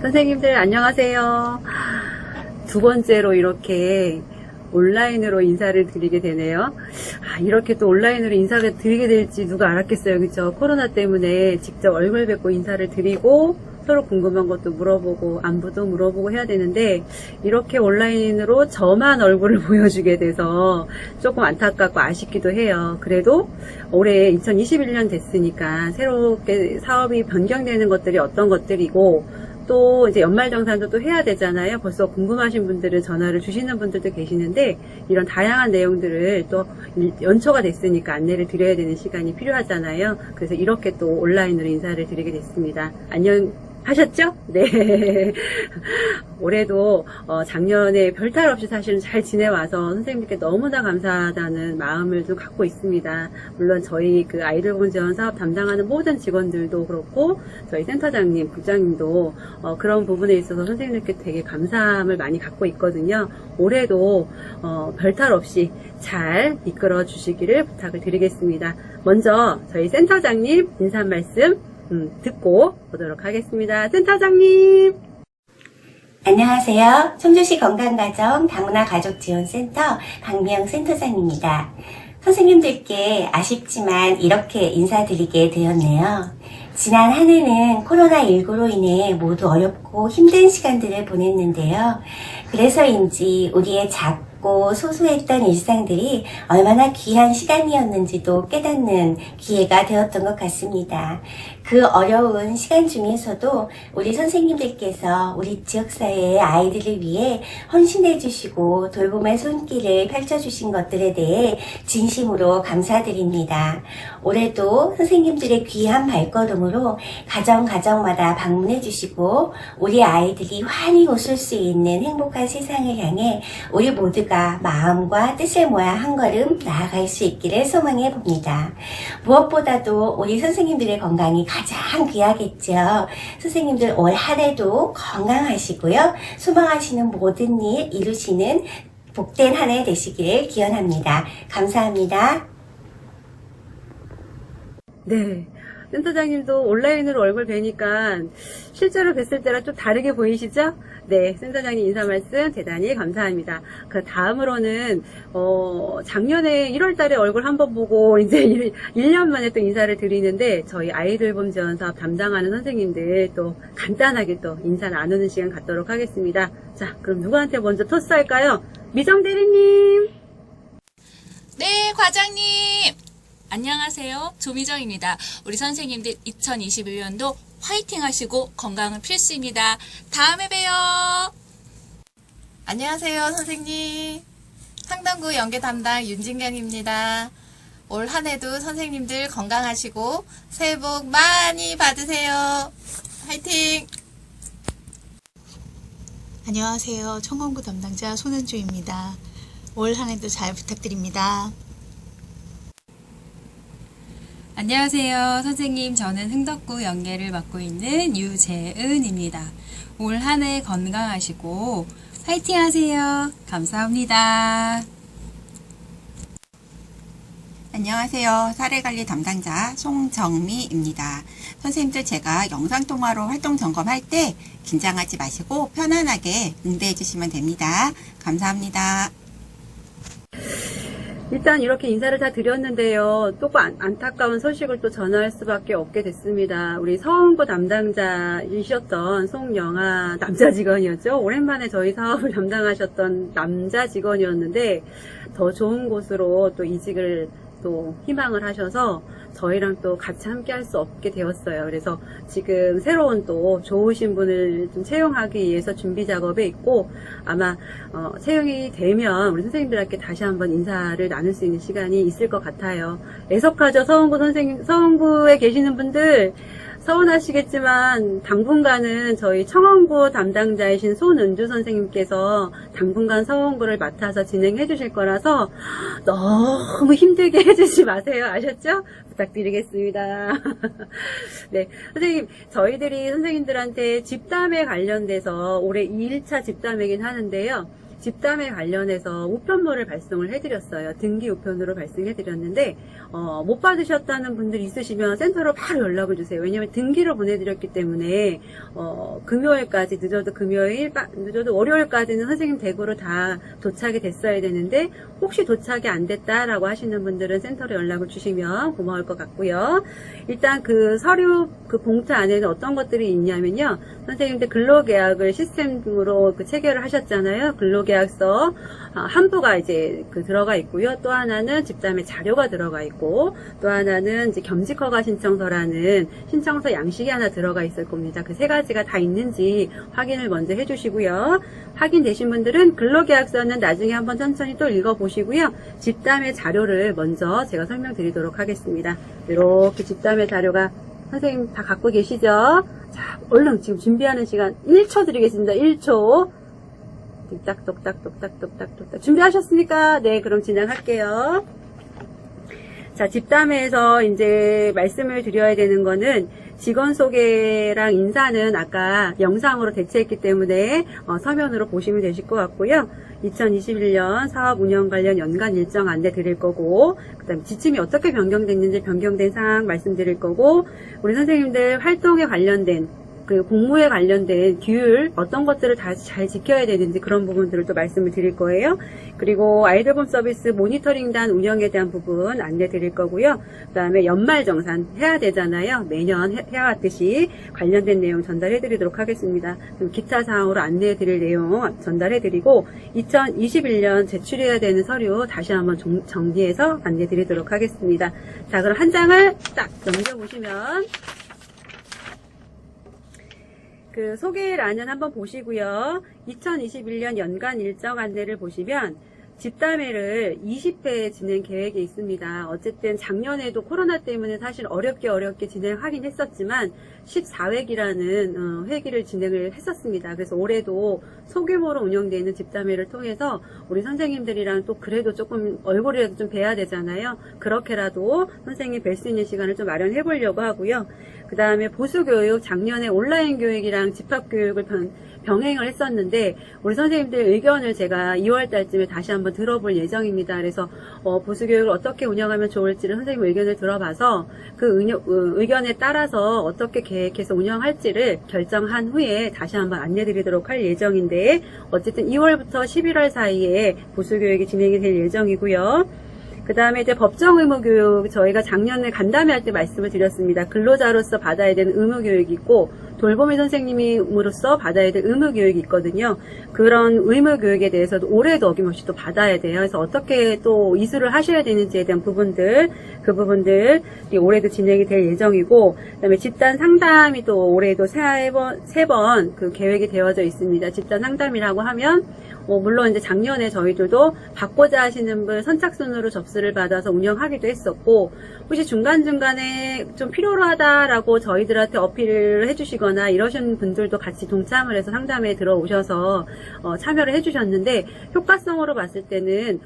선생님들 안녕하세요. 두 번째로 이렇게 온라인으로 인사를 드리게 되네요. 이렇게 또 온라인으로 인사를 드리게 될지 누가 알았겠어요. 그쵸? 코로나 때문에 직접 얼굴 뵙고 인사를 드리고 서로 궁금한 것도 물어보고 안부도 물어보고 해야 되는데 이렇게 온라인으로 저만 얼굴을 보여주게 돼서 조금 안타깝고 아쉽기도 해요. 그래도 올해 2021년 됐으니까 새롭게 사업이 변경되는 것들이 어떤 것들이고 또 이제 연말정산도 또 해야 되잖아요. 벌써 궁금하신 분들은 전화를 주시는 분들도 계시는데 이런 다양한 내용들을 또 연초가 됐으니까 안내를 드려야 되는 시간이 필요하잖아요. 그래서 이렇게 또 온라인으로 인사를 드리게 됐습니다. 안녕 하셨죠? 네. 올해도 작년에 별탈 없이 사실은 잘 지내와서 선생님께 너무나 감사하다는 마음을 좀 갖고 있습니다. 물론 저희 그 아이들 보건 지원 사업 담당하는 모든 직원들도 그렇고 저희 센터장님, 부장님도 그런 부분에 있어서 선생님께 되게 감사함을 많이 갖고 있거든요. 올해도 별탈 없이 잘 이끌어 주시기를 부탁을 드리겠습니다. 먼저 저희 센터장님 인사 한 말씀 듣고 보도록 하겠습니다. 센터장님. 안녕하세요. 청주시 건강가정 다문화 가족지원센터 박미영 센터장입니다. 선생님들께 아쉽지만 이렇게 인사드리게 되었네요. 지난 한 해는 코로나19로 인해 모두 어렵고 힘든 시간들을 보냈는데요. 그래서인지 우리의 작고 소소했던 일상들이 얼마나 귀한 시간이었는지도 깨닫는 기회가 되었던 것 같습니다. 그 어려운 시간 중에서도 우리 선생님들께서 우리 지역사회의 아이들을 위해 헌신해 주시고 돌봄의 손길을 펼쳐주신 것들에 대해 진심으로 감사드립니다. 올해도 선생님들의 귀한 발걸음으로 가정마다 방문해 주시고 우리 아이들이 환히 웃을 수 있는 행복한 세상을 향해 우리 모두가 마음과 뜻을 모아 한 걸음 나아갈 수 있기를 소망해 봅니다. 무엇보다도 우리 선생님들의 건강이 가장 귀하겠죠. 선생님들 올 한 해도 건강하시고요. 소망하시는 모든 일 이루시는 복된 한 해 되시기를 기원합니다. 감사합니다. 네. 센터장님도 온라인으로 얼굴 뵈니까 실제로 뵀을 때랑 좀 다르게 보이시죠? 네, 센터장님 인사 말씀 대단히 감사합니다. 그 다음으로는 작년에 1월 달에 얼굴 한번 보고 이제 1년 만에 또 인사를 드리는데 저희 아이들 보건 지원 사업 담당하는 선생님들 또 간단하게 또 인사 나누는 시간 갖도록 하겠습니다. 자, 그럼 누구한테 먼저 토스할까요? 미정 대리님. 네, 과장님. 안녕하세요. 조미정입니다. 우리 선생님들 2021년도 화이팅 하시고 건강은 필수입니다. 다음에 봬요. 안녕하세요, 선생님. 상당구 연계 담당 윤진경입니다. 올 한 해도 선생님들 건강하시고 새해 복 많이 받으세요. 화이팅! 안녕하세요. 청원구 담당자 손은주입니다. 올 한 해도 잘 부탁드립니다. 안녕하세요. 선생님, 저는 흥덕구 연계를 맡고 있는 유재은입니다. 올 한 해 건강하시고 화이팅 하세요. 감사합니다. 안녕하세요. 사례관리 담당자 송정미입니다. 선생님들 제가 영상통화로 활동 점검할 때 긴장하지 마시고 편안하게 응대해 주시면 됩니다. 감사합니다. 일단 이렇게 인사를 다 드렸는데요. 또 안타까운 소식을 또 전할 수밖에 없게 됐습니다. 우리 서원구 담당자이셨던 송영아 남자 직원이었죠. 오랜만에 저희 사업을 담당하셨던 남자 직원이었는데 더 좋은 곳으로 또 이직을 또 희망을 하셔서 저희랑 또 같이 함께 할 수 없게 되었어요. 그래서 지금 새로운 또 좋으신 분을 좀 채용하기 위해서 준비 작업에 있고 아마 채용이 되면 우리 선생님들께 다시 한번 인사를 나눌 수 있는 시간이 있을 것 같아요. 애석하죠. 서원구 선생님, 서원구에 계시는 분들 서운하시겠지만 당분간은 저희 청원구 담당자이신 손은주 선생님께서 당분간 서원구를 맡아서 진행해 주실 거라서 너무 힘들게 해주지 마세요. 아셨죠? 부탁드리겠습니다. 네, 선생님, 저희들이 선생님들한테 집담에 관련돼서 올해 2일차 집담이긴 하는데요. 집담에 관련해서 우편물을 발송을 해드렸어요. 등기 우편으로 발송해드렸는데 못 받으셨다는 분들 있으시면 센터로 바로 연락을 주세요. 왜냐하면 등기로 보내드렸기 때문에 금요일까지 늦어도 금요일, 늦어도 월요일까지는 선생님 댁으로 다 도착이 됐어야 되는데 혹시 도착이 안 됐다라고 하시는 분들은 센터로 연락을 주시면 고마울 것 같고요. 일단 그 서류 그 봉투 안에는 어떤 것들이 있냐면요. 선생님들 근로계약을 시스템으로 그 체결을 하셨잖아요. 근로계약서 한 부가 이제 그 들어가 있고요. 또 하나는 집담의 자료가 들어가 있고 또 하나는 이제 겸직허가 신청서라는 신청서 양식이 하나 들어가 있을 겁니다. 그 세 가지가 다 있는지 확인을 먼저 해주시고요. 확인되신 분들은 근로계약서는 나중에 한번 천천히 또 읽어보시고요. 집담의 자료를 먼저 제가 설명드리도록 하겠습니다. 이렇게 집담의 자료가 선생님 다 갖고 계시죠? 자, 얼른 지금 준비하는 시간 1초 드리겠습니다. 1초. 똑딱똑딱똑딱똑딱똑딱. 준비하셨습니까? 네, 그럼 진행할게요. 자, 집담회에서 이제 말씀을 드려야 되는 거는 직원 소개랑 인사는 아까 영상으로 대체했기 때문에 서면으로 보시면 되실 것 같고요. 2021년 사업 운영 관련 연간 일정 안내 드릴 거고, 그 다음에 지침이 어떻게 변경됐는지 변경된 사항 말씀드릴 거고, 우리 선생님들 활동에 관련된 그 공무에 관련된 규율 어떤 것들을 다 잘 지켜야 되는지 그런 부분들을 또 말씀을 드릴 거예요. 그리고 아이돌봄 서비스 모니터링단 운영에 대한 부분 안내 드릴 거고요. 그 다음에 연말정산 해야 되잖아요. 매년 해왔듯이 관련된 내용 전달해 드리도록 하겠습니다. 그럼 기타 사항으로 안내해 드릴 내용 전달해 드리고 2021년 제출해야 되는 서류 다시 한번 정리해서 안내 드리도록 하겠습니다. 자, 그럼 한 장을 딱 넘겨보시면 그 소개란은 한번 보시고요. 2021년 연간 일정 안내를 보시면 집담회를 20회 진행 계획이 있습니다. 어쨌든 작년에도 코로나 때문에 사실 어렵게 진행하긴 했었지만 14회기라는 회기를 진행을 했었습니다. 그래서 올해도 소규모로 운영되는 집담회를 통해서 우리 선생님들이랑 또 그래도 조금 얼굴이라도 좀 뵈야 되잖아요. 그렇게라도 선생님 뵐 수 있는 시간을 좀 마련해 보려고 하고요. 그 다음에 보수교육, 작년에 온라인 교육이랑 집합교육을 병행을 했었는데 우리 선생님들 의견을 제가 2월 달쯤에 다시 한번 들어볼 예정입니다. 그래서 보수교육을 어떻게 운영하면 좋을지를 선생님 의견을 들어봐서 그 의견에 따라서 어떻게 계획해서 운영할지를 결정한 후에 다시 한번 안내드리도록 할 예정인데 어쨌든 2월부터 11월 사이에 보수교육이 진행이 될 예정이고요. 그 다음에 이제 법정의무교육 저희가 작년에 간담회 할 때 말씀을 드렸습니다. 근로자로서 받아야 되는 의무교육이 있고 돌보미 선생님으로서 받아야 될 의무교육이 있거든요. 그런 의무교육에 대해서도 올해도 어김없이 또 받아야 돼요. 그래서 어떻게 또 이수를 하셔야 되는지에 대한 부분들, 그 부분들이 올해도 진행이 될 예정이고, 그 다음에 집단 상담이 또 올해도 세 번 그 계획이 되어져 있습니다. 집단 상담이라고 하면 물론 이제 작년에 저희들도 받고자 하시는 분 선착순으로 접수를 받아서 운영하기도 했었고, 혹시 중간중간에 좀 필요로 하다라고 저희들한테 어필을 해주시거나 이러신 분들도 같이 동참을 해서 상담에 들어오셔서 참여를 해주셨는데, 효과성으로 봤을 때는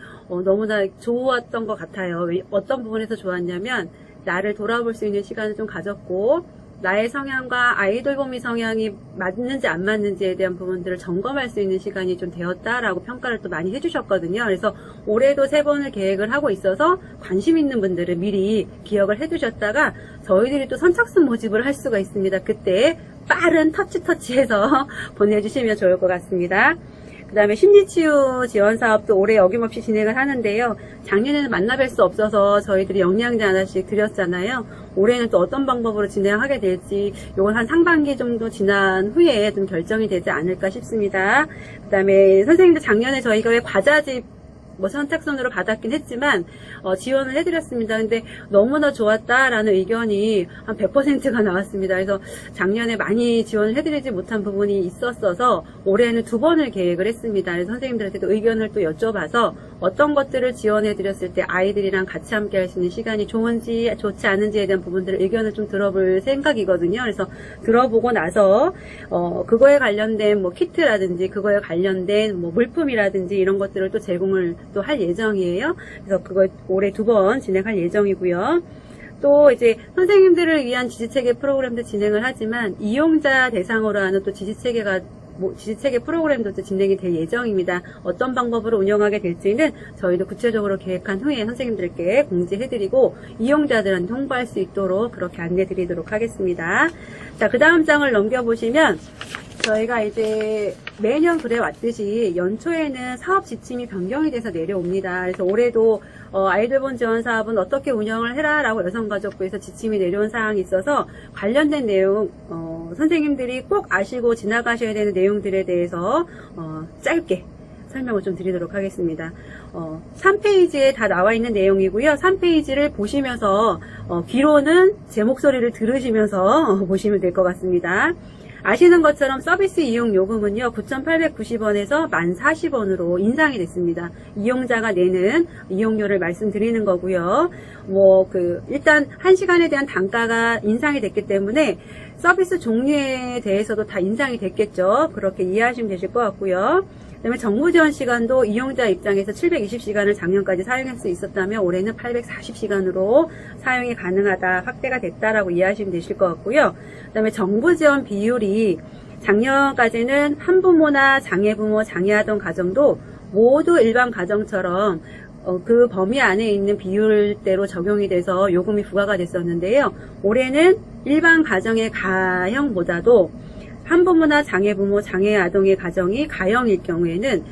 너무나 좋았던 것 같아요. 어떤 부분에서 좋았냐면 나를 돌아볼 수 있는 시간을 좀 가졌고, 나의 성향과 아이돌봄이 성향이 맞는지 안 맞는지에 대한 부분들을 점검할 수 있는 시간이 좀 되었다라고 평가를 또 많이 해주셨거든요. 그래서 올해도 3번을 계획을 하고 있어서 관심 있는 분들은 미리 기억을 해두셨다가 저희들이 또 선착순 모집을 할 수가 있습니다. 그때 빠른 터치해서 보내주시면 좋을 것 같습니다. 그 다음에 심리치유 지원 사업도 올해 어김없이 진행을 하는데요. 작년에는 만나뵐 수 없어서 저희들이 영양제 하나씩 드렸잖아요. 올해는 또 어떤 방법으로 진행하게 될지 요건 한 상반기 정도 지난 후에 좀 결정이 되지 않을까 싶습니다. 그 다음에 선생님들 작년에 저희가 왜 과자집 선착순으로 받았긴 했지만 지원을 해드렸습니다. 근데 너무나 좋았다라는 의견이 한 100%가 나왔습니다. 그래서 작년에 많이 지원을 해드리지 못한 부분이 있었어서 올해는 2번을 계획을 했습니다. 그래서 선생님들한테도 의견을 또 여쭤봐서 어떤 것들을 지원해드렸을 때 아이들이랑 같이 함께 할 수 있는 시간이 좋은지 좋지 않은지에 대한 부분들을 의견을 좀 들어볼 생각이거든요. 그래서 들어보고 나서 그거에 관련된 뭐 키트라든지 그거에 관련된 뭐 물품이라든지 이런 것들을 또 제공을 또 할 예정이에요. 그래서 그거 올해 2번 진행할 예정이고요. 또 이제 선생님들을 위한 지지체계 프로그램도 진행을 하지만 이용자 대상으로 하는 또 지지체계가 지지체계 프로그램도 진행이 될 예정입니다. 어떤 방법으로 운영하게 될지는 저희도 구체적으로 계획한 후에 선생님들께 공지해드리고 이용자들한테 홍보할 수 있도록 그렇게 안내드리도록 하겠습니다. 자, 그 다음 장을 넘겨보시면 저희가 이제 매년 그래왔듯이 연초에는 사업 지침이 변경이 돼서 내려옵니다. 그래서 올해도 아이들본 지원 사업은 어떻게 운영을 해라라고 여성가족부에서 지침이 내려온 사항이 있어서 관련된 내용 선생님들이 꼭 아시고 지나가셔야 되는 내용들에 대해서 짧게 설명을 좀 드리도록 하겠습니다. 3페이지에 다 나와 있는 내용이고요. 3페이지를 보시면서 귀로는 제 목소리를 들으시면서 보시면 될 것 같습니다. 아시는 것처럼 서비스 이용 요금은요, 9,890원에서 1,040원으로 인상이 됐습니다. 이용자가 내는 이용료를 말씀드리는 거고요. 일단 1시간에 대한 단가가 인상이 됐기 때문에 서비스 종류에 대해서도 다 인상이 됐겠죠. 그렇게 이해하시면 되실 것 같고요. 그 다음에 정부 지원 시간도 이용자 입장에서 720시간을 작년까지 사용할 수 있었다면 올해는 840시간으로 사용이 가능하다, 확대가 됐다라고 이해하시면 되실 것 같고요. 그 다음에 정부 지원 비율이 작년까지는 한부모나 장애부모, 장애아동 가정도 모두 일반 가정처럼 그 범위 안에 있는 비율대로 적용이 돼서 요금이 부과가 됐었는데요. 올해는 일반 가정의 가형보다도 한부모나 장애부모, 장애아동의 가정이 가형일 경우에는,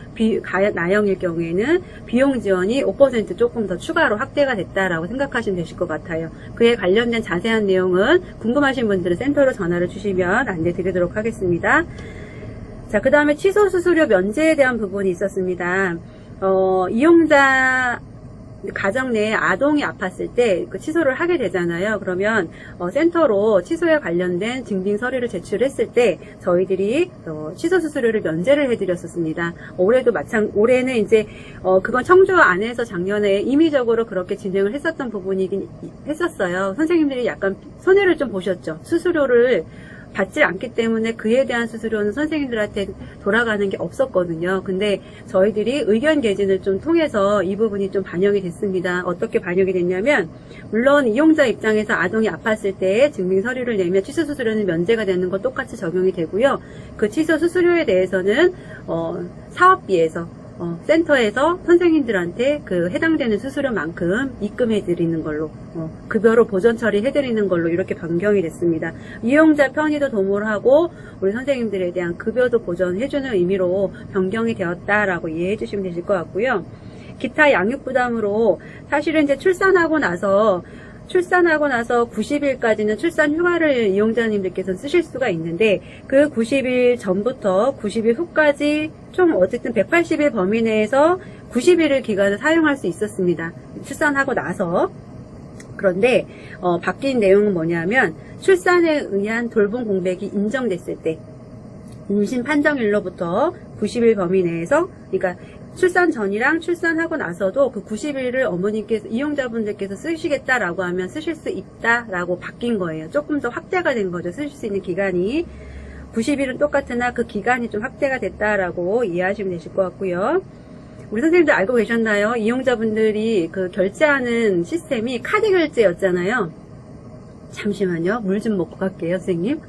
나형일 경우에는 비용 지원이 5% 조금 더 추가로 확대가 됐다라고 생각하시면 되실 것 같아요. 그에 관련된 자세한 내용은 궁금하신 분들은 센터로 전화를 주시면 안내 드리도록 하겠습니다. 자, 그 다음에 취소 수수료 면제에 대한 부분이 있었습니다. 이용자 가정 내에 아동이 아팠을 때 그 취소를 하게 되잖아요. 그러면 센터로 취소에 관련된 증빙 서류를 제출했을 때 저희들이 취소 수수료를 면제를 해드렸었습니다. 올해는 이제 그건 청주 안에서 작년에 임의적으로 그렇게 진행을 했었던 부분이긴 했었어요. 선생님들이 약간 손해를 좀 보셨죠. 수수료를 받지 않기 때문에 그에 대한 수수료는 선생님들한테 돌아가는 게 없었거든요. 근데 저희들이 의견 개진을 좀 통해서 이 부분이 좀 반영이 됐습니다. 어떻게 반영이 됐냐면, 물론 이용자 입장에서 아동이 아팠을 때 증빙 서류를 내면 취소 수수료는 면제가 되는 건 똑같이 적용이 되고요. 그 취소 수수료에 대해서는 사업비에서 센터에서 선생님들한테 그 해당되는 수수료만큼 입금해 드리는 걸로, 급여로 보전 처리해 드리는 걸로 이렇게 변경이 됐습니다. 이용자 편의도 도모를 하고 우리 선생님들에 대한 급여도 보전해 주는 의미로 변경이 되었다라고 이해해 주시면 되실 것 같고요. 기타 양육 부담으로 사실은 이제 출산하고 나서 90일까지는 출산 휴가를 이용자님들께서 쓰실 수가 있는데, 그 90일 전부터 90일 후까지 총 어쨌든 180일 범위 내에서 90일을 기간을 사용할 수 있었습니다. 출산하고 나서. 그런데 바뀐 내용은 뭐냐면, 출산에 의한 돌봄 공백이 인정됐을 때 임신 판정일로부터 90일 범위 내에서, 그러니까 출산 전이랑 출산하고 나서도 그 90일을 어머님께서, 이용자분들께서 쓰시겠다라고 하면 쓰실 수 있다라고 바뀐 거예요. 조금 더 확대가 된 거죠. 쓰실 수 있는 기간이. 90일은 똑같으나 그 기간이 좀 확대가 됐다라고 이해하시면 되실 것 같고요. 우리 선생님들 알고 계셨나요? 이용자분들이 그 결제하는 시스템이 카드 결제였잖아요. 잠시만요. 물 좀 먹고 갈게요, 선생님.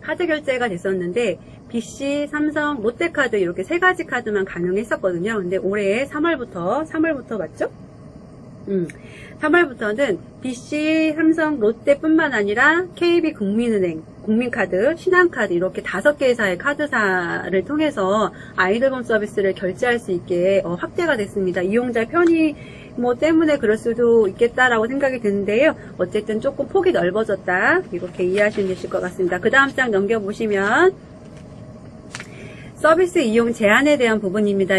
카드 결제가 됐었는데, BC, 삼성, 롯데카드 이렇게 세 가지 카드만 가능했었거든요. 근데 올해 3월부터 맞죠? 3월부터는 BC, 삼성, 롯데뿐만 아니라 KB 국민은행, 국민카드, 신한카드 이렇게 5개사의 카드사를 통해서 아이들봄 서비스를 결제할 수 있게 확대가 됐습니다. 이용자 편의 때문에 그럴 수도 있겠다라고 생각이 드는데요. 어쨌든 조금 폭이 넓어졌다, 이렇게 이해하시면 되실 것 같습니다. 그 다음 장 넘겨보시면 서비스 이용 제한에 대한 부분입니다.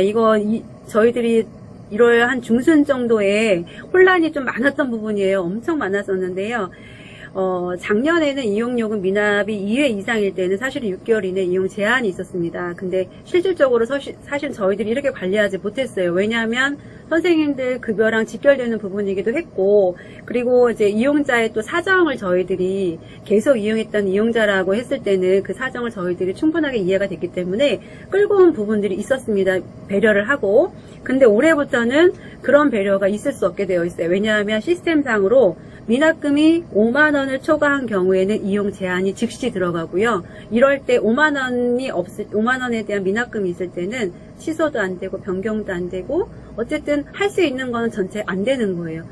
저희들이 1월 한 중순 정도에 혼란이 좀 많았던 부분이에요. 엄청 많았었는데요. 작년에는 이용요금 미납이 2회 이상일 때는 사실은 6개월 이내 이용 제한이 있었습니다. 근데 실질적으로 사실 저희들이 이렇게 관리하지 못했어요. 왜냐하면 선생님들 급여랑 직결되는 부분이기도 했고, 그리고 이제 이용자의 또 사정을 저희들이 계속 이용했던 이용자라고 했을 때는 그 사정을 저희들이 충분하게 이해가 됐기 때문에 끌고 온 부분들이 있었습니다. 배려를 하고. 근데 올해부터는 그런 배려가 있을 수 없게 되어 있어요. 왜냐하면 시스템상으로 미납금이 5만 원을 초과한 경우에는 이용 제한이 즉시 들어가고요. 이럴 때 5만 원에 대한 미납금이 있을 때는 취소도 안 되고 변경도 안 되고 어쨌든 할 수 있는 거는 전체 안 되는 거예요.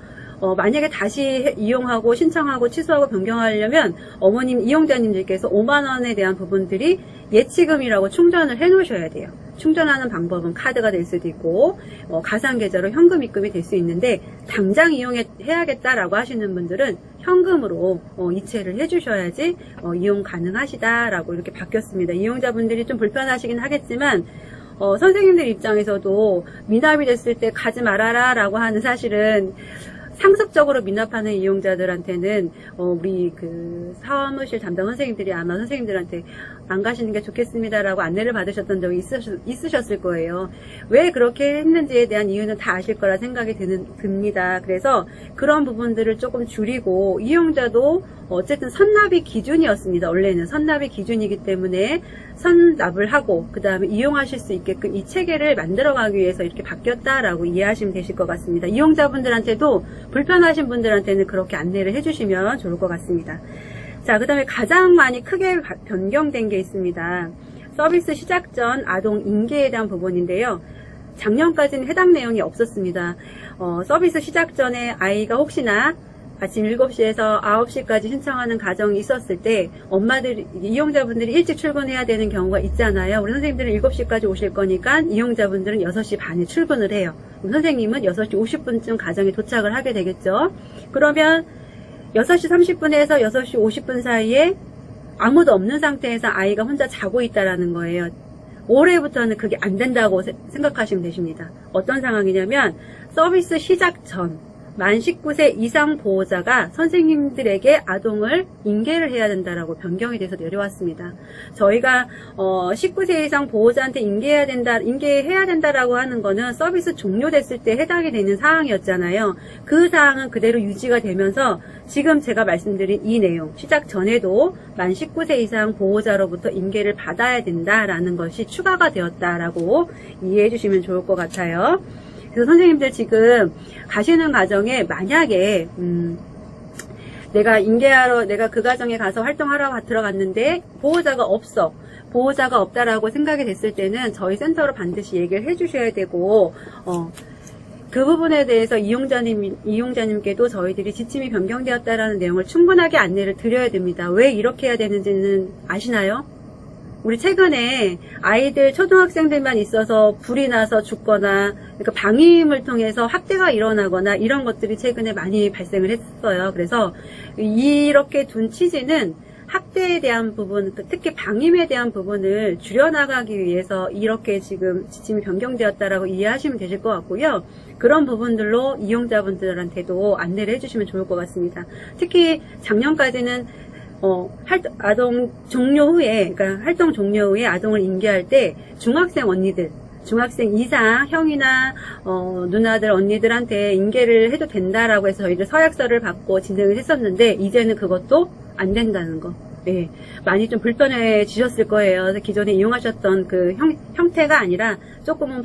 만약에 다시 이용하고 신청하고 취소하고 변경하려면 어머님 이용자님들께서 5만 원에 대한 부분들이 예치금이라고 충전을 해 놓으셔야 돼요. 충전하는 방법은 카드가 될 수도 있고 가상계좌로 현금 입금이 될 수 있는데 당장 이용해야겠다라고 하시는 분들은 현금으로 이체를 해주셔야지 이용 가능하시다라고 이렇게 바뀌었습니다. 이용자분들이 좀 불편하시긴 하겠지만 선생님들 입장에서도 미납이 됐을 때 가지 말아라 라고 하는 사실은 상습적으로 미납하는 이용자들한테는 우리 그 사무실 담당 선생님들이 아마 선생님들한테 안 가시는 게 좋겠습니다라고 안내를 받으셨던 적이 있으셨을 거예요. 왜 그렇게 했는지에 대한 이유는 다 아실 거라 생각이 듭니다. 그래서 그런 부분들을 조금 줄이고 이용자도 어쨌든 선납이 기준이었습니다. 원래는 선납이 기준이기 때문에 선납을 하고 그 다음에 이용하실 수 있게끔 이 체계를 만들어가기 위해서 이렇게 바뀌었다라고 이해하시면 되실 것 같습니다. 이용자분들한테도 불편하신 분들한테는 그렇게 안내를 해주시면 좋을 것 같습니다. 자, 그 다음에 가장 많이 크게 변경된 게 있습니다. 서비스 시작 전 아동 인계에 대한 부분인데요. 작년까지는 해당 내용이 없었습니다. 서비스 시작 전에 아이가 혹시나 아침 7시에서 9시까지 신청하는 가정이 있었을 때 이용자분들이 일찍 출근해야 되는 경우가 있잖아요. 우리 선생님들은 7시까지 오실 거니까 이용자분들은 6시 반에 출근을 해요. 선생님은 6시 50분쯤 가정에 도착을 하게 되겠죠. 그러면 6시 30분에서 6시 50분 사이에 아무도 없는 상태에서 아이가 혼자 자고 있다라는 거예요. 올해부터는 그게 안 된다고 생각하시면 되십니다. 어떤 상황이냐면 서비스 시작 전 만 19세 이상 보호자가 선생님들에게 아동을 인계를 해야 된다라고 변경이 돼서 내려왔습니다. 저희가 19세 이상 보호자한테 인계해야 된다라고 하는 거는 서비스 종료됐을 때 해당이 되는 사항이었잖아요. 그 사항은 그대로 유지가 되면서 지금 제가 말씀드린 이 내용 시작 전에도 만 19세 이상 보호자로부터 인계를 받아야 된다라는 것이 추가가 되었다라고 이해해 주시면 좋을 것 같아요. 그래서 선생님들 지금 가시는 가정에 만약에 내가 그 가정에 가서 활동하러 들어갔는데 보호자가 없다라고 생각이 됐을 때는 저희 센터로 반드시 얘기를 해주셔야 되고 그 부분에 대해서 이용자님께도 저희들이 지침이 변경되었다라는 내용을 충분하게 안내를 드려야 됩니다. 왜 이렇게 해야 되는지는 아시나요? 우리 최근에 아이들 초등학생들만 있어서 불이 나서 죽거나 그러니까 방임을 통해서 학대가 일어나거나 이런 것들이 최근에 많이 발생을 했어요. 그래서 이렇게 둔 취지는 학대에 대한 부분, 특히 방임에 대한 부분을 줄여나가기 위해서 이렇게 지금 지침이 변경되었다라고 이해하시면 되실 것 같고요. 그런 부분들로 이용자분들한테도 안내를 해주시면 좋을 것 같습니다. 특히 작년까지는 아동 종료 후에, 그러니까 활동 종료 후에 아동을 인계할 때 중학생 이상 형이나 누나들 언니들한테 인계를 해도 된다라고 해서 저희들 서약서를 받고 진행을 했었는데 이제는 그것도 안 된다는 거. 예, 많이 좀 불편해지셨을 거예요. 그래서 기존에 이용하셨던 그 형태가 아니라 조금은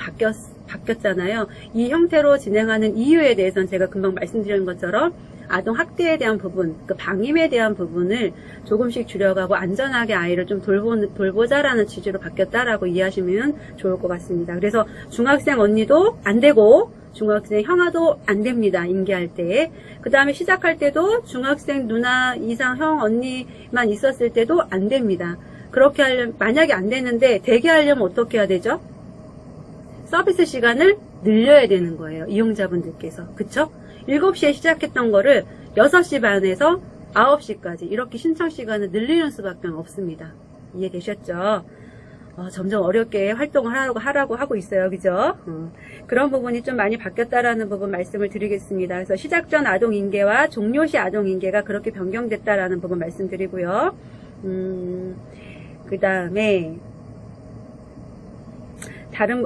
바뀌었잖아요. 이 형태로 진행하는 이유에 대해서는 제가 금방 말씀드린 것처럼 아동 학대에 대한 부분, 그 방임에 대한 부분을 조금씩 줄여가고 안전하게 아이를 좀 돌보자라는 취지로 바뀌었다라고 이해하시면 좋을 것 같습니다. 그래서 중학생 언니도 안 되고 중학생 형아도 안 됩니다. 인계할 때. 그 다음에 시작할 때도 중학생 누나 이상 형 언니만 있었을 때도 안 됩니다. 그렇게 하려면 만약에 안 되는데 되게 하려면 어떻게 해야 되죠? 서비스 시간을 늘려야 되는 거예요. 이용자분들께서. 그쵸? 7시에 시작했던 거를 6시 반에서 9시까지 이렇게 신청 시간을 늘리는 수밖에 없습니다. 이해되셨죠? 점점 어렵게 활동을 하라고 하고 있어요. 그죠? 그런 부분이 좀 많이 바뀌었다라는 부분 말씀을 드리겠습니다. 그래서 시작 전 아동 인계와 종료 시 아동 인계가 그렇게 변경됐다라는 부분 말씀드리고요. 그 다음에 다른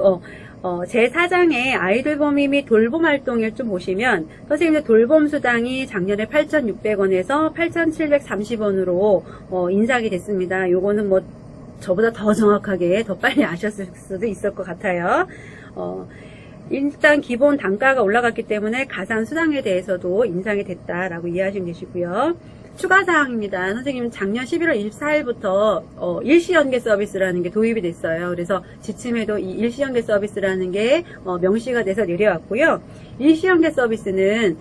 제4장의 아이들 범위 및 돌봄 활동을 좀 보시면 선생님들 돌봄 수당이 작년에 8,600원에서 8,730원으로 인상이 됐습니다. 요거는 뭐 저보다 더 정확하게 더 빨리 아셨을 수도 있을 것 같아요. 일단 기본 단가가 올라갔기 때문에 가산 수당에 대해서도 인상이 됐다라고 이해하시면 되시고요. 추가 사항입니다. 선생님 작년 11월 24일부터 일시연계 서비스라는 게 도입이 됐어요. 그래서 지침에도 이 일시연계 서비스라는 게 명시가 돼서 내려왔고요. 일시연계 서비스는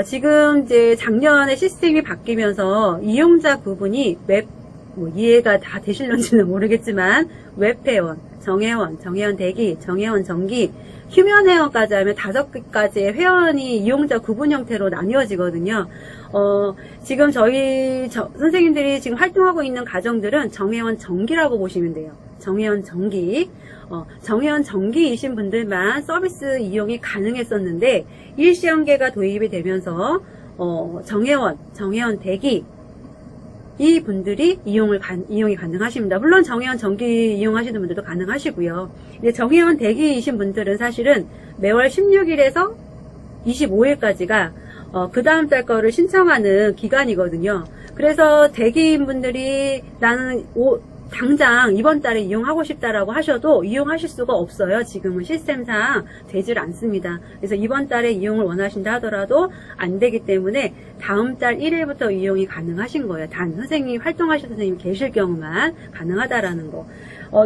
지금 이제 작년에 시스템이 바뀌면서 이용자 구분이 이해가 다 되실런지는 모르겠지만 웹회원, 정회원, 정회원 대기, 정회원 정기, 휴면 회원까지 하면 5개까지의 회원이 이용자 구분 형태로 나뉘어지거든요. 지금 저희 선생님들이 지금 활동하고 있는 가정들은 정회원 정기라고 보시면 돼요. 정회원 정기. 정회원 정기이신 분들만 서비스 이용이 가능했었는데 일시연계가 도입이 되면서 정회원 대기 이 분들이 이용이 가능하십니다. 물론 정회원 정기 이용하시는 분들도 가능하시고요. 근데 정회원 대기이신 분들은 사실은 매월 16일에서 25일까지가 그 다음 달 거를 신청하는 기간이거든요. 그래서 대기인 분들이 나는 당장 이번 달에 이용하고 싶다라고 하셔도 이용하실 수가 없어요. 지금은 시스템상 되질 않습니다. 그래서 이번 달에 이용을 원하신다 하더라도 안 되기 때문에 다음 달 1일부터 이용이 가능하신 거예요. 단 선생님 활동하실 선생님이 계실 경우만 가능하다라는 거.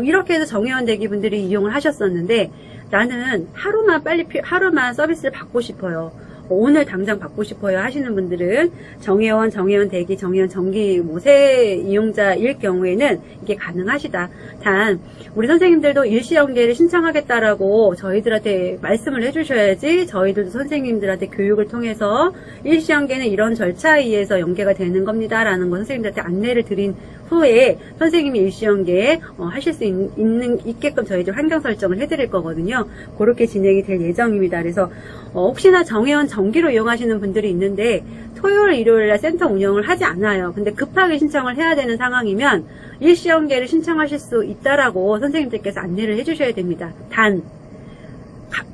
이렇게 해서 정회원 대기분들이 이용을 하셨었는데 나는 하루만 서비스를 받고 싶어요. 오늘 당장 받고 싶어요 하시는 분들은 정회원, 정회원 대기, 정회원 정기 새 이용자일 경우에는 이게 가능하시다. 단 우리 선생님들도 일시연계를 신청하겠다라고 저희들한테 말씀을 해주셔야지 저희들도 선생님들한테 교육을 통해서 일시연계는 이런 절차에 의해서 연계가 되는 겁니다 라는 거 선생님들한테 안내를 드린 후에 선생님이 일시연계 하실 수 있게끔 저희들 환경 설정을 해드릴 거거든요. 그렇게 진행이 될 예정입니다. 그래서 혹시나 정회원 정기로 이용하시는 분들이 있는데 토요일, 일요일날 센터 운영을 하지 않아요. 근데 급하게 신청을 해야 되는 상황이면 일시연계를 신청하실 수 있다라고 선생님들께서 안내를 해주셔야 됩니다. 단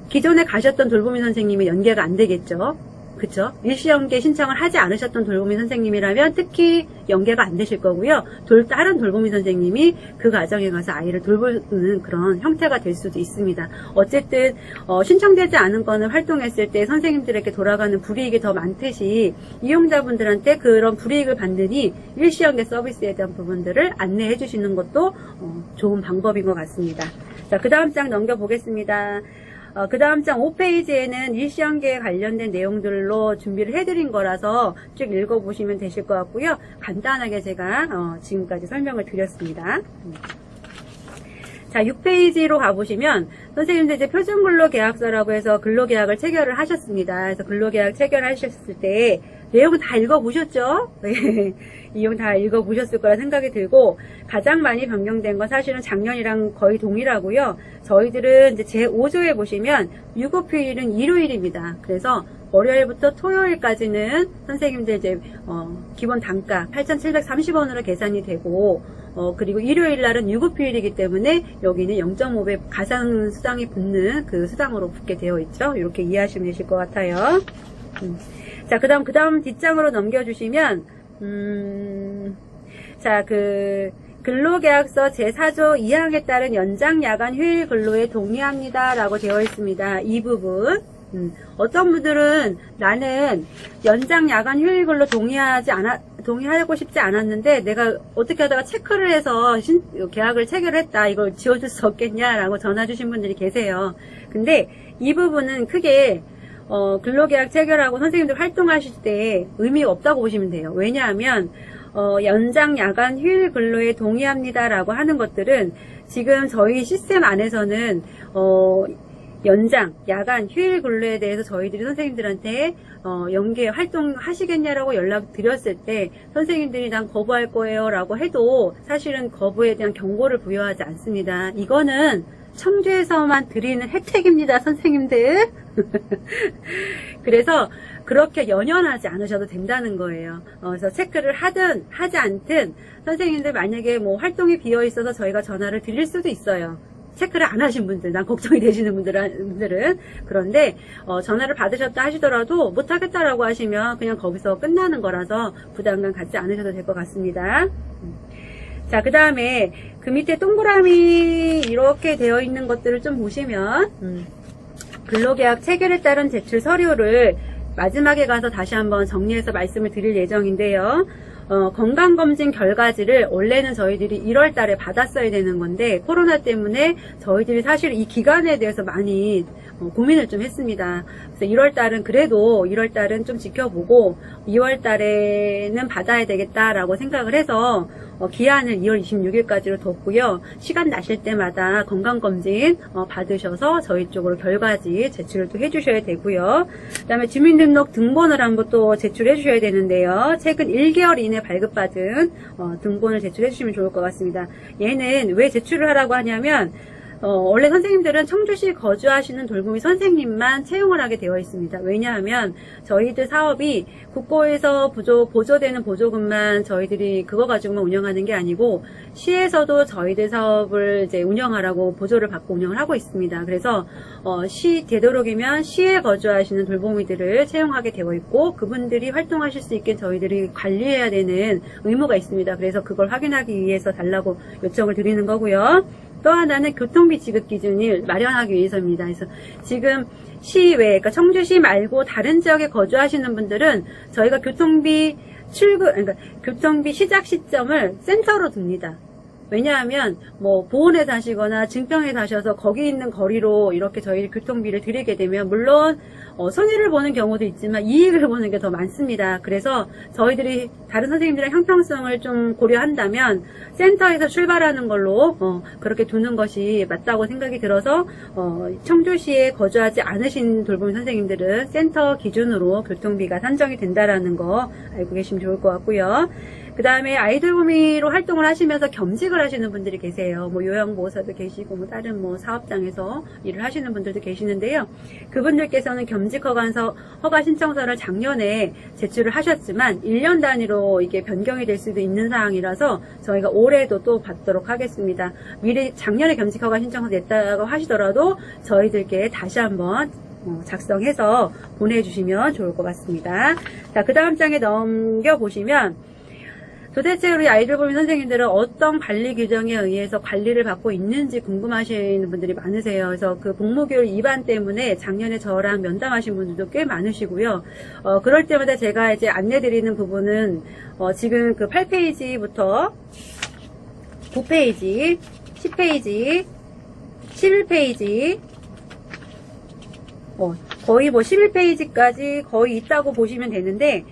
기존에 가셨던 돌보미 선생님이 연계가 안 되겠죠. 그쵸? 일시연계 신청을 하지 않으셨던 돌보미 선생님이라면 특히 연계가 안 되실 거고요. 다른 돌보미 선생님이 그 가정에 가서 아이를 돌보는 그런 형태가 될 수도 있습니다. 어쨌든 신청되지 않은 거는 활동했을 때 선생님들에게 돌아가는 불이익이 더 많듯이 이용자분들한테 그런 불이익을 받느니 일시연계 서비스에 대한 부분들을 안내해 주시는 것도 좋은 방법인 것 같습니다. 자, 그 다음 장 넘겨보겠습니다. 그 다음 장 5페이지에는 일시연계에 관련된 내용들로 준비를 해드린 거라서 쭉 읽어보시면 되실 것 같고요. 간단하게 제가 지금까지 설명을 드렸습니다. 자, 6페이지로 가보시면 선생님들 이제 표준근로계약서라고 해서 근로계약을 체결을 하셨습니다. 그래서 근로계약 체결하셨을 때 내용은 다 읽어보셨죠? 네. 이용 다 읽어보셨을 거라 생각이 들고 가장 많이 변경된 건 사실은 작년이랑 거의 동일하고요. 저희들은 이제 제5조에 보시면 유급휴일은 일요일입니다. 그래서 월요일부터 토요일까지는 선생님들 이제 기본 단가 8,730원으로 계산이 되고 그리고 일요일 날은 유급휴일이기 때문에 여기는 0.5배 가산 수당이 붙는 그 수당으로 붙게 되어 있죠. 이렇게 이해하시면 되실 것 같아요. 자, 그 다음 뒷장으로 넘겨주시면 자, 근로계약서 제4조 2항에 따른 연장 야간 휴일 근로에 동의합니다 라고 되어 있습니다. 이 부분 어떤 분들은 나는 연장 야간 휴일 근로 동의하고 싶지 않았는데 내가 어떻게 하다가 체크를 해서 계약을 체결했다. 이걸 지워줄 수 없겠냐라고 전화 주신 분들이 계세요. 근데 이 부분은 크게 근로계약 체결하고 선생님들 활동하실 때 의미가 없다고 보시면 돼요. 왜냐하면 연장 야간 휴일 근로에 동의합니다라고 하는 것들은 지금 저희 시스템 안에서는 연장 야간 휴일 근로에 대해서 저희들이 선생님들한테 연계 활동하시겠냐라고 연락 드렸을 때 선생님들이 난 거부할 거예요 라고 해도 사실은 거부에 대한 경고를 부여하지 않습니다. 이거는 청주에서만 드리는 혜택입니다, 선생님들. 그래서 그렇게 연연하지 않으셔도 된다는 거예요. 그래서 체크를 하든 하지 않든 선생님들 만약에 뭐 활동이 비어 있어서 저희가 전화를 드릴 수도 있어요. 체크를 안 하신 분들, 난 걱정이 되시는 분들은. 그런데 전화를 받으셨다 하시더라도 못하겠다라고 하시면 그냥 거기서 끝나는 거라서 부담감 갖지 않으셔도 될 것 같습니다. 자, 그 다음에 그 밑에 동그라미 이렇게 되어 있는 것들을 좀 보시면 근로계약 체결에 따른 제출 서류를 마지막에 가서 다시 한번 정리해서 말씀을 드릴 예정인데요. 건강검진 결과지를 원래는 저희들이 1월 달에 받았어야 되는 건데 코로나 때문에 저희들이 사실 이 기간에 대해서 많이 고민을 좀 했습니다. 그래서 1월 달은 그래도 1월 달은 좀 지켜보고 2월 달에는 받아야 되겠다라고 생각을 해서 기한을 2월 26일까지로 뒀고요. 시간 나실 때마다 건강검진 받으셔서 저희 쪽으로 결과지 제출을 또 해주셔야 되고요. 그 다음에 주민등록 등본을 한번 또 제출해 주셔야 되는데요. 최근 1개월 이내 발급받은 등본을 제출해 주시면 좋을 것 같습니다. 얘는 왜 제출을 하라고 하냐면 원래 선생님들은 청주시 거주하시는 돌보미 선생님만 채용을 하게 되어 있습니다. 왜냐하면 저희들 사업이 국고에서 보조되는 보조금만 저희들이 그거 가지고만 운영하는 게 아니고 시에서도 저희들 사업을 이제 운영하라고 보조를 받고 운영을 하고 있습니다. 그래서 시 되도록이면 시에 거주하시는 돌보미들을 채용하게 되어 있고 그분들이 활동하실 수 있게 저희들이 관리해야 되는 의무가 있습니다. 그래서 그걸 확인하기 위해서 달라고 요청을 드리는 거고요. 또 하나는 교통비 지급 기준을 마련하기 위해서입니다. 그래서 지금 시외, 그러니까 청주시 말고 다른 지역에 거주하시는 분들은 저희가 교통비 시작 시점을 센터로 둡니다. 왜냐하면 보온에 사시거나 증평에 사셔서 거기 있는 거리로 이렇게 저희 교통비를 드리게 되면 물론 손해를 보는 경우도 있지만 이익을 보는 게 더 많습니다. 그래서 저희들이 다른 선생님들의 형평성을 좀 고려한다면 센터에서 출발하는 걸로 그렇게 두는 것이 맞다고 생각이 들어서 청주시에 거주하지 않으신 돌보미 선생님들은 센터 기준으로 교통비가 산정이 된다라는 거 알고 계시면 좋을 것 같고요. 그 다음에 아이돌보미로 활동을 하시면서 겸직을 하시는 분들이 계세요. 요양보호사도 계시고 다른 사업장에서 일을 하시는 분들도 계시는데요. 그분들께서는 겸직 허가 신청서를 작년에 제출을 하셨지만 1년 단위로 이게 변경이 될 수도 있는 사항이라서 저희가 올해도 또 받도록 하겠습니다. 미리 작년에 겸직 허가 신청서 냈다고 하시더라도 저희들께 다시 한번 작성해서 보내주시면 좋을 것 같습니다. 자, 그 다음 장에 넘겨보시면 도대체 우리 아이돌보미 선생님들은 어떤 관리 규정에 의해서 관리를 받고 있는지 궁금하시는 분들이 많으세요. 그래서 그 복무교육 위반 때문에 작년에 저랑 면담하신 분들도 꽤 많으시고요. 그럴 때마다 제가 이제 안내드리는 부분은 지금 그 8페이지부터 9페이지, 10페이지, 11페이지, 거의 11페이지까지 거의 있다고 보시면 되는데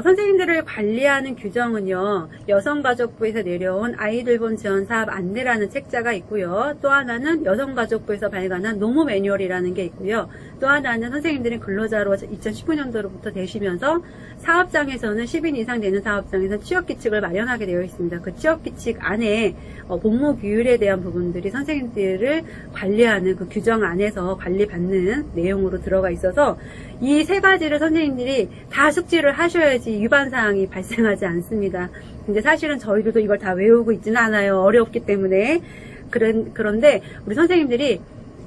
선생님들을 관리하는 규정은요, 여성가족부에서 내려온 아이돌본 지원사업 안내라는 책자가 있고요. 또 하나는 여성가족부에서 발간한 노무 매뉴얼이라는 게 있고요. 또 하나는 선생님들이 근로자로 2019년도로부터 되시면서 사업장에서는 10인 이상 되는 사업장에서 취업규칙을 마련하게 되어 있습니다. 그 취업규칙 안에 복무규율에 대한 부분들이 선생님들을 관리하는 그 규정 안에서 관리받는 내용으로 들어가 있어서 이 세 가지를 선생님들이 다 숙지를 하셔야지 위반사항이 발생하지 않습니다. 근데 사실은 저희들도 이걸 다 외우고 있지는 않아요. 어렵기 때문에. 그런데 우리 선생님들이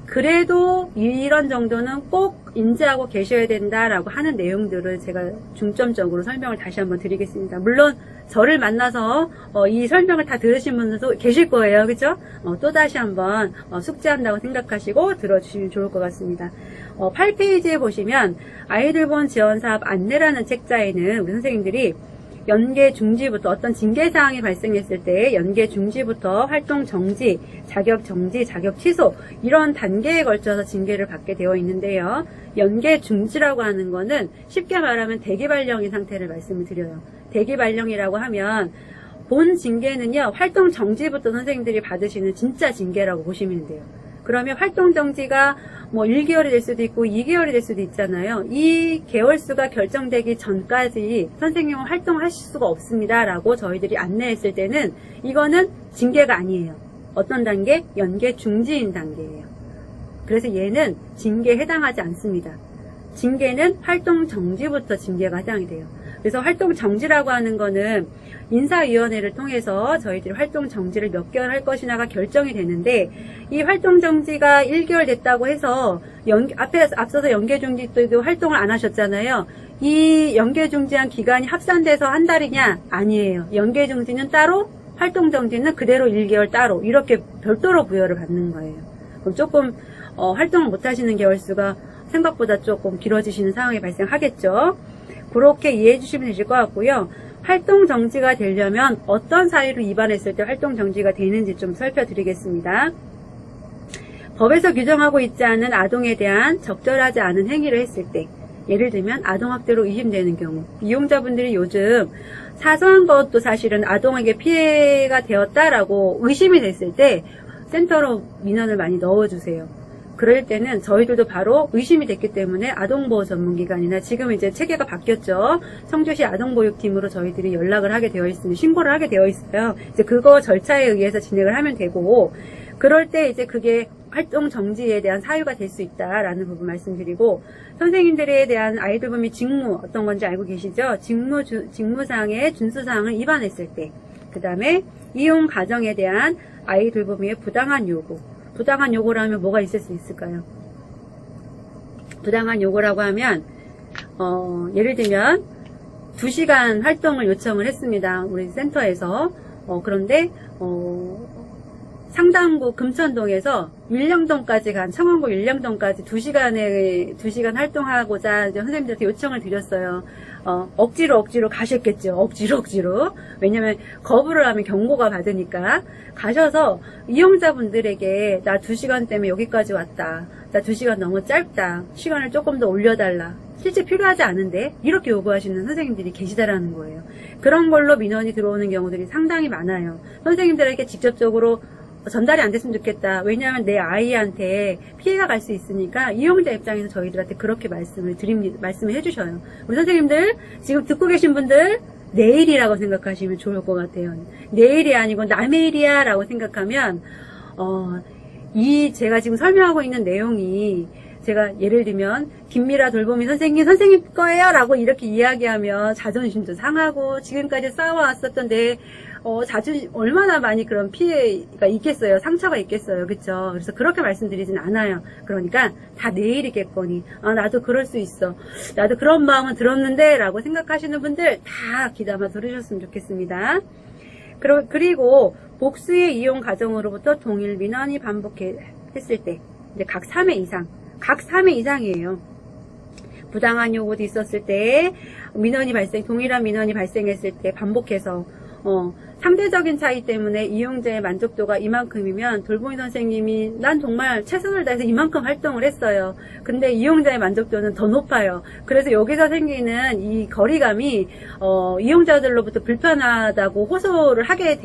그래도 이런 정도는 꼭 인지하고 계셔야 된다라고 하는 내용들을 제가 중점적으로 설명을 다시 한번 드리겠습니다. 물론 저를 만나서 이 설명을 다 들으신 분들도 계실 거예요. 그죠? 또 다시 한번 숙지한다고 생각하시고 들어주시면 좋을 것 같습니다. 8페이지에 보시면 아이돌본 지원사업 안내라는 책자에는 우리 선생님들이 연계 중지부터 어떤 징계사항이 발생했을 때 연계 중지부터 활동 정지, 자격 취소 이런 단계에 걸쳐서 징계를 받게 되어 있는데요. 연계 중지라고 하는 거는 쉽게 말하면 대기발령인 상태를 말씀을 드려요. 대기발령이라고 하면 본 징계는요, 활동 정지부터 선생님들이 받으시는 진짜 징계라고 보시면 돼요. 그러면 활동 정지가 1개월이 될 수도 있고 2개월이 될 수도 있잖아요. 이 개월수가 결정되기 전까지 선생님은 활동하실 수가 없습니다 라고 저희들이 안내했을 때는 이거는 징계가 아니에요. 어떤 단계? 연계 중지인 단계예요. 그래서 얘는 징계에 해당하지 않습니다. 징계는 활동 정지부터 징계가 해당이 돼요. 그래서 활동 정지라고 하는 거는 인사위원회를 통해서 저희들이 활동 정지를 몇 개월 할 것이냐가 결정이 되는데 이 활동 정지가 1개월 됐다고 해서 앞서서 연계 중지 때도 활동을 안 하셨잖아요. 이 연계 중지한 기간이 합산돼서 한 달이냐? 아니에요. 연계 중지는 따로, 활동 정지는 그대로 1개월 따로 이렇게 별도로 부여를 받는 거예요. 그럼 조금 활동을 못 하시는 개월수가 생각보다 조금 길어지시는 상황이 발생하겠죠. 그렇게 이해해 주시면 되실 것 같고요. 활동 정지가 되려면 어떤 사유를 위반했을 때 활동 정지가 되는지 좀 살펴드리겠습니다. 법에서 규정하고 있지 않은 아동에 대한 적절하지 않은 행위를 했을 때, 예를 들면 아동학대로 의심되는 경우, 이용자분들이 요즘 사소한 것도 사실은 아동에게 피해가 되었다라고 의심이 됐을 때 센터로 민원을 많이 넣어주세요. 그럴 때는 저희들도 바로 의심이 됐기 때문에 아동보호 전문기관이나 지금 이제 체계가 바뀌었죠. 청주시 아동보육팀으로 저희들이 연락을 하게 되어 있습니다. 신고를 하게 되어 있어요. 이제 그거 절차에 의해서 진행을 하면 되고, 그럴 때 이제 그게 활동 정지에 대한 사유가 될 수 있다라는 부분 말씀드리고, 선생님들에 대한 아이들 범위 직무 어떤 건지 알고 계시죠? 직무상의 준수사항을 위반했을 때, 그 다음에 이용 가정에 대한 아이들 범위의 부당한 요구. 부당한 요구라면 뭐가 있을 수 있을까요? 부당한 요구라고 하면 예를 들면 2시간 활동을 요청을 했습니다. 우리 센터에서. 그런데 상당구 금천동에서 율령동까지 간, 청원구 율령동까지 2시간 활동하고자 이제 선생님들한테 요청을 드렸어요. 억지로 가셨겠죠. 억지로. 왜냐면 거부를 하면 경고가 받으니까. 가셔서 이용자분들에게 나 2시간 때문에 여기까지 왔다. 나 2시간 너무 짧다. 시간을 조금 더 올려달라. 실제 필요하지 않은데 이렇게 요구하시는 선생님들이 계시다라는 거예요. 그런 걸로 민원이 들어오는 경우들이 상당히 많아요. 선생님들에게 직접적으로 전달이 안 됐으면 좋겠다. 왜냐하면 내 아이한테 피해가 갈 수 있으니까 이용자 입장에서 저희들한테 그렇게 말씀을 해주셔요. 우리 선생님들 지금 듣고 계신 분들 내일이라고 생각하시면 좋을 것 같아요. 내일이 아니고 남의 일이야 라고 생각하면 제가 지금 설명하고 있는 내용이 제가 예를 들면 김미라 돌보미 선생님 거예요 라고 이렇게 이야기하면 자존심도 상하고 지금까지 쌓아왔었던 내 자존심 얼마나 많이 그런 피해가 있겠어요. 상처가 있겠어요. 그쵸? 그래서 그렇게 말씀드리진 않아요. 그러니까 다 내일이겠거니 나도 그럴 수 있어. 나도 그런 마음은 들었는데 라고 생각하시는 분들 다 귀담아 들으셨으면 좋겠습니다. 그리고 복수의 이용 과정으로부터 동일 민원이 반복했을 때 이제 각 3회 이상이에요. 부당한 요구도 있었을 때 동일한 민원이 발생했을 때 반복해서 상대적인 차이 때문에 이용자의 만족도가 이만큼이면 돌보미 선생님이 난 정말 최선을 다해서 이만큼 활동을 했어요. 근데 이용자의 만족도는 더 높아요. 그래서 여기서 생기는 이 거리감이 이용자들로부터 불편하다고 호소를 하게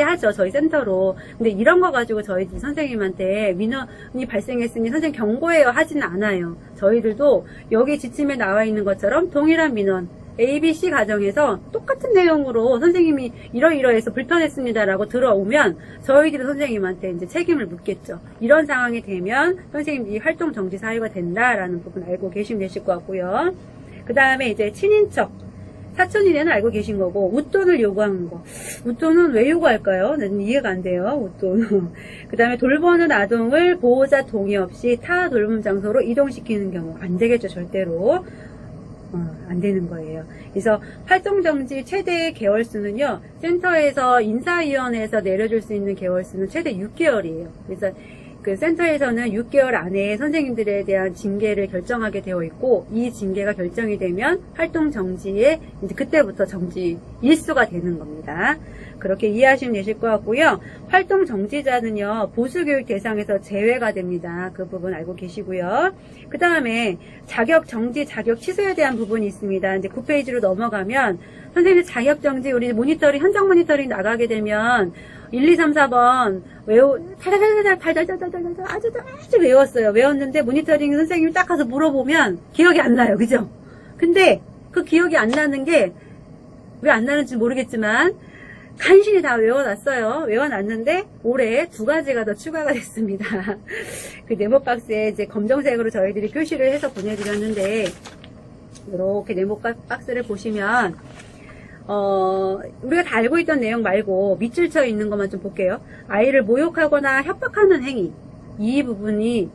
하죠. 저희 센터로. 근데 이런 거 가지고 저희 선생님한테 민원이 발생했으니 선생님 경고해요 하지는 않아요. 저희들도 여기 지침에 나와 있는 것처럼 동일한 민원 ABC 가정에서 똑같은 내용으로 선생님이 이러이러해서 불편했습니다라고 들어오면 저희들이 선생님한테 이제 책임을 묻겠죠. 이런 상황이 되면 선생님이 활동 정지 사유가 된다라는 부분 알고 계시면 되실 것 같고요. 그 다음에 이제 친인척, 사촌이네는 알고 계신 거고 웃돈을 요구하는 거. 웃돈은 왜 요구할까요? 나는 이해가 안 돼요. 웃돈. 그 다음에 돌보는 아동을 보호자 동의 없이 타 돌봄 장소로 이동시키는 경우 안 되겠죠. 절대로. 안 되는 거예요. 그래서 활동정지 최대 개월수는요, 센터에서 인사위원회에서 내려줄 수 있는 개월수는 최대 6개월이에요. 그래서 그 센터에서는 6개월 안에 선생님들에 대한 징계를 결정하게 되어 있고, 이 징계가 결정이 되면 활동정지에 이제 그때부터 정지 일수가 되는 겁니다. 그렇게 이해하시면 되실 것 같고요. 활동 정지자는요, 보수교육 대상에서 제외가 됩니다. 그 부분 알고 계시고요. 그 다음에 자격 정지, 자격 취소에 대한 부분이 있습니다. 이제 9페이지로 넘어가면 선생님 자격 정지, 우리 모니터링, 현장 모니터링 나가게 되면 1, 2, 3, 4번 아주 외웠어요. 외웠는데 모니터링 선생님이 딱 가서 물어보면 기억이 안 나요. 그죠? 근데 그 기억이 안 나는 게 왜 안 나는지 모르겠지만 간신히 다 외워놨어요. 외워놨는데 올해 2가지가 더 추가가 됐습니다. 그 네모 박스에 이제 검정색으로 저희들이 표시를 해서 보내드렸는데 이렇게 네모 박스를 보시면 우리가 다 알고 있던 내용 말고 밑줄 쳐 있는 것만 좀 볼게요. 아이를 모욕하거나 협박하는 행위, 이 부분이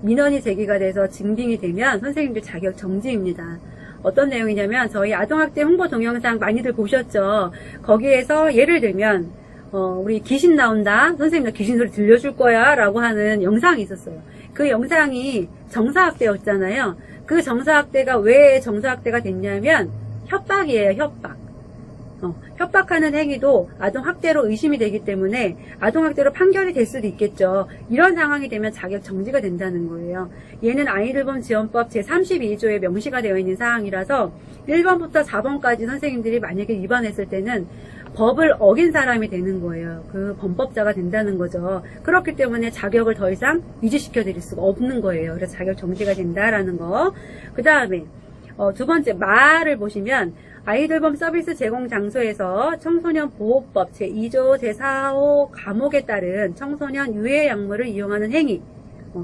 민원이 제기가 돼서 증빙이 되면 선생님들 자격 정지입니다. 어떤 내용이냐면 저희 아동학대 홍보 동영상 많이들 보셨죠. 거기에서 예를 들면 우리 귀신 나온다. 선생님 나 귀신 소리 들려줄 거야. 라고 하는 영상이 있었어요. 그 영상이 정사학대였잖아요. 그 정사학대가 왜 정사학대가 됐냐면 협박이에요. 협박. 협박하는 행위도 아동학대로 의심이 되기 때문에 아동학대로 판결이 될 수도 있겠죠. 이런 상황이 되면 자격 정지가 된다는 거예요. 얘는 아이들범 지원법 제32조에 명시가 되어 있는 사항이라서 1번부터 4번까지 선생님들이 만약에 위반했을 때는 법을 어긴 사람이 되는 거예요. 그 범법자가 된다는 거죠. 그렇기 때문에 자격을 더 이상 유지시켜 드릴 수가 없는 거예요. 그래서 자격 정지가 된다라는 거. 그 다음에 두 번째 말을 보시면 아이들범 서비스 제공 장소에서 청소년 보호법 제2조 제4호 감옥에 따른 청소년 유해 약물을 이용하는 행위,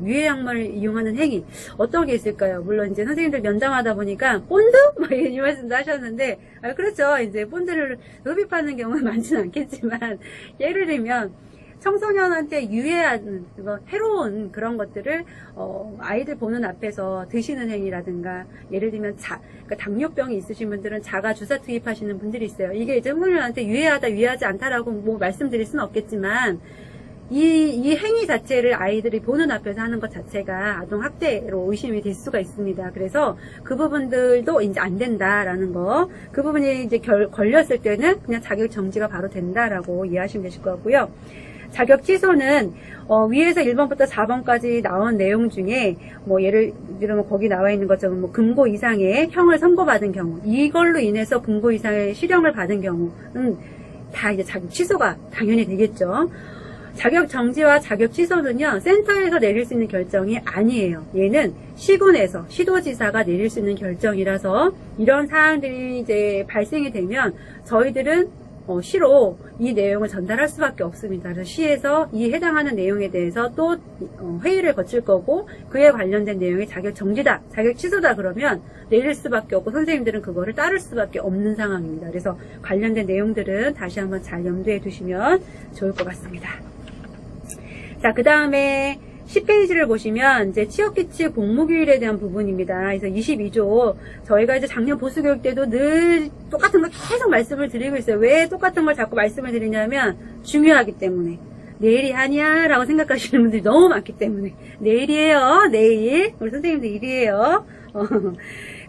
유해 약물을 이용하는 행위 어떤 게 있을까요? 물론 이제 선생님들 면담하다 보니까 본드 막 이 말씀도 하셨는데, 그렇죠. 이제 본드를 흡입하는 경우는 많지는 않겠지만 예를 들면 청소년한테 유해한 해로운 그런 것들을 아이들 보는 앞에서 드시는 행위라든가, 예를 들면 그러니까 당뇨병이 있으신 분들은 자가 주사 투입하시는 분들이 있어요. 이게 이제 청소년한테 유해하다 유해하지 않다라고 뭐 말씀드릴 수는 없겠지만 이 행위 자체를 아이들이 보는 앞에서 하는 것 자체가 아동학대로 의심이 될 수가 있습니다. 그래서 그 부분들도 이제 안 된다라는 거, 그 부분이 이제 걸렸을 때는 그냥 자격 정지가 바로 된다라고 이해하시면 되실 것 같고요. 자격 취소는 위에서 1번부터 4번까지 나온 내용 중에 뭐 예를 들면 거기 나와 있는 것처럼 뭐 금고 이상의 형을 선고받은 경우, 이걸로 인해서 금고 이상의 실형을 받은 경우는 다 이제 자격 취소가 당연히 되겠죠. 자격 정지와 자격 취소는요, 센터에서 내릴 수 있는 결정이 아니에요. 얘는 시군에서 시도지사가 내릴 수 있는 결정이라서 이런 사항들이 이제 발생이 되면 저희들은 시로 이 내용을 전달할 수밖에 없습니다. 그래서 시에서 이 해당하는 내용에 대해서 또 회의를 거칠 거고, 그에 관련된 내용이 자격 정지다, 자격 취소다 그러면 내릴 수밖에 없고 선생님들은 그거를 따를 수밖에 없는 상황입니다. 그래서 관련된 내용들은 다시 한번 잘 염두에 두시면 좋을 것 같습니다. 자, 그 다음에 10페이지를 보시면 이제 취업규칙 복무규율에 대한 부분입니다. 그래서 22조, 저희가 이제 작년 보수교육 때도 늘 똑같은 거 계속 말씀을 드리고 있어요. 왜 똑같은 걸 자꾸 말씀을 드리냐면 중요하기 때문에. 내일이 아니야 라고 생각하시는 분들이 너무 많기 때문에. 내일이에요. 내일. 우리 선생님들 일이에요.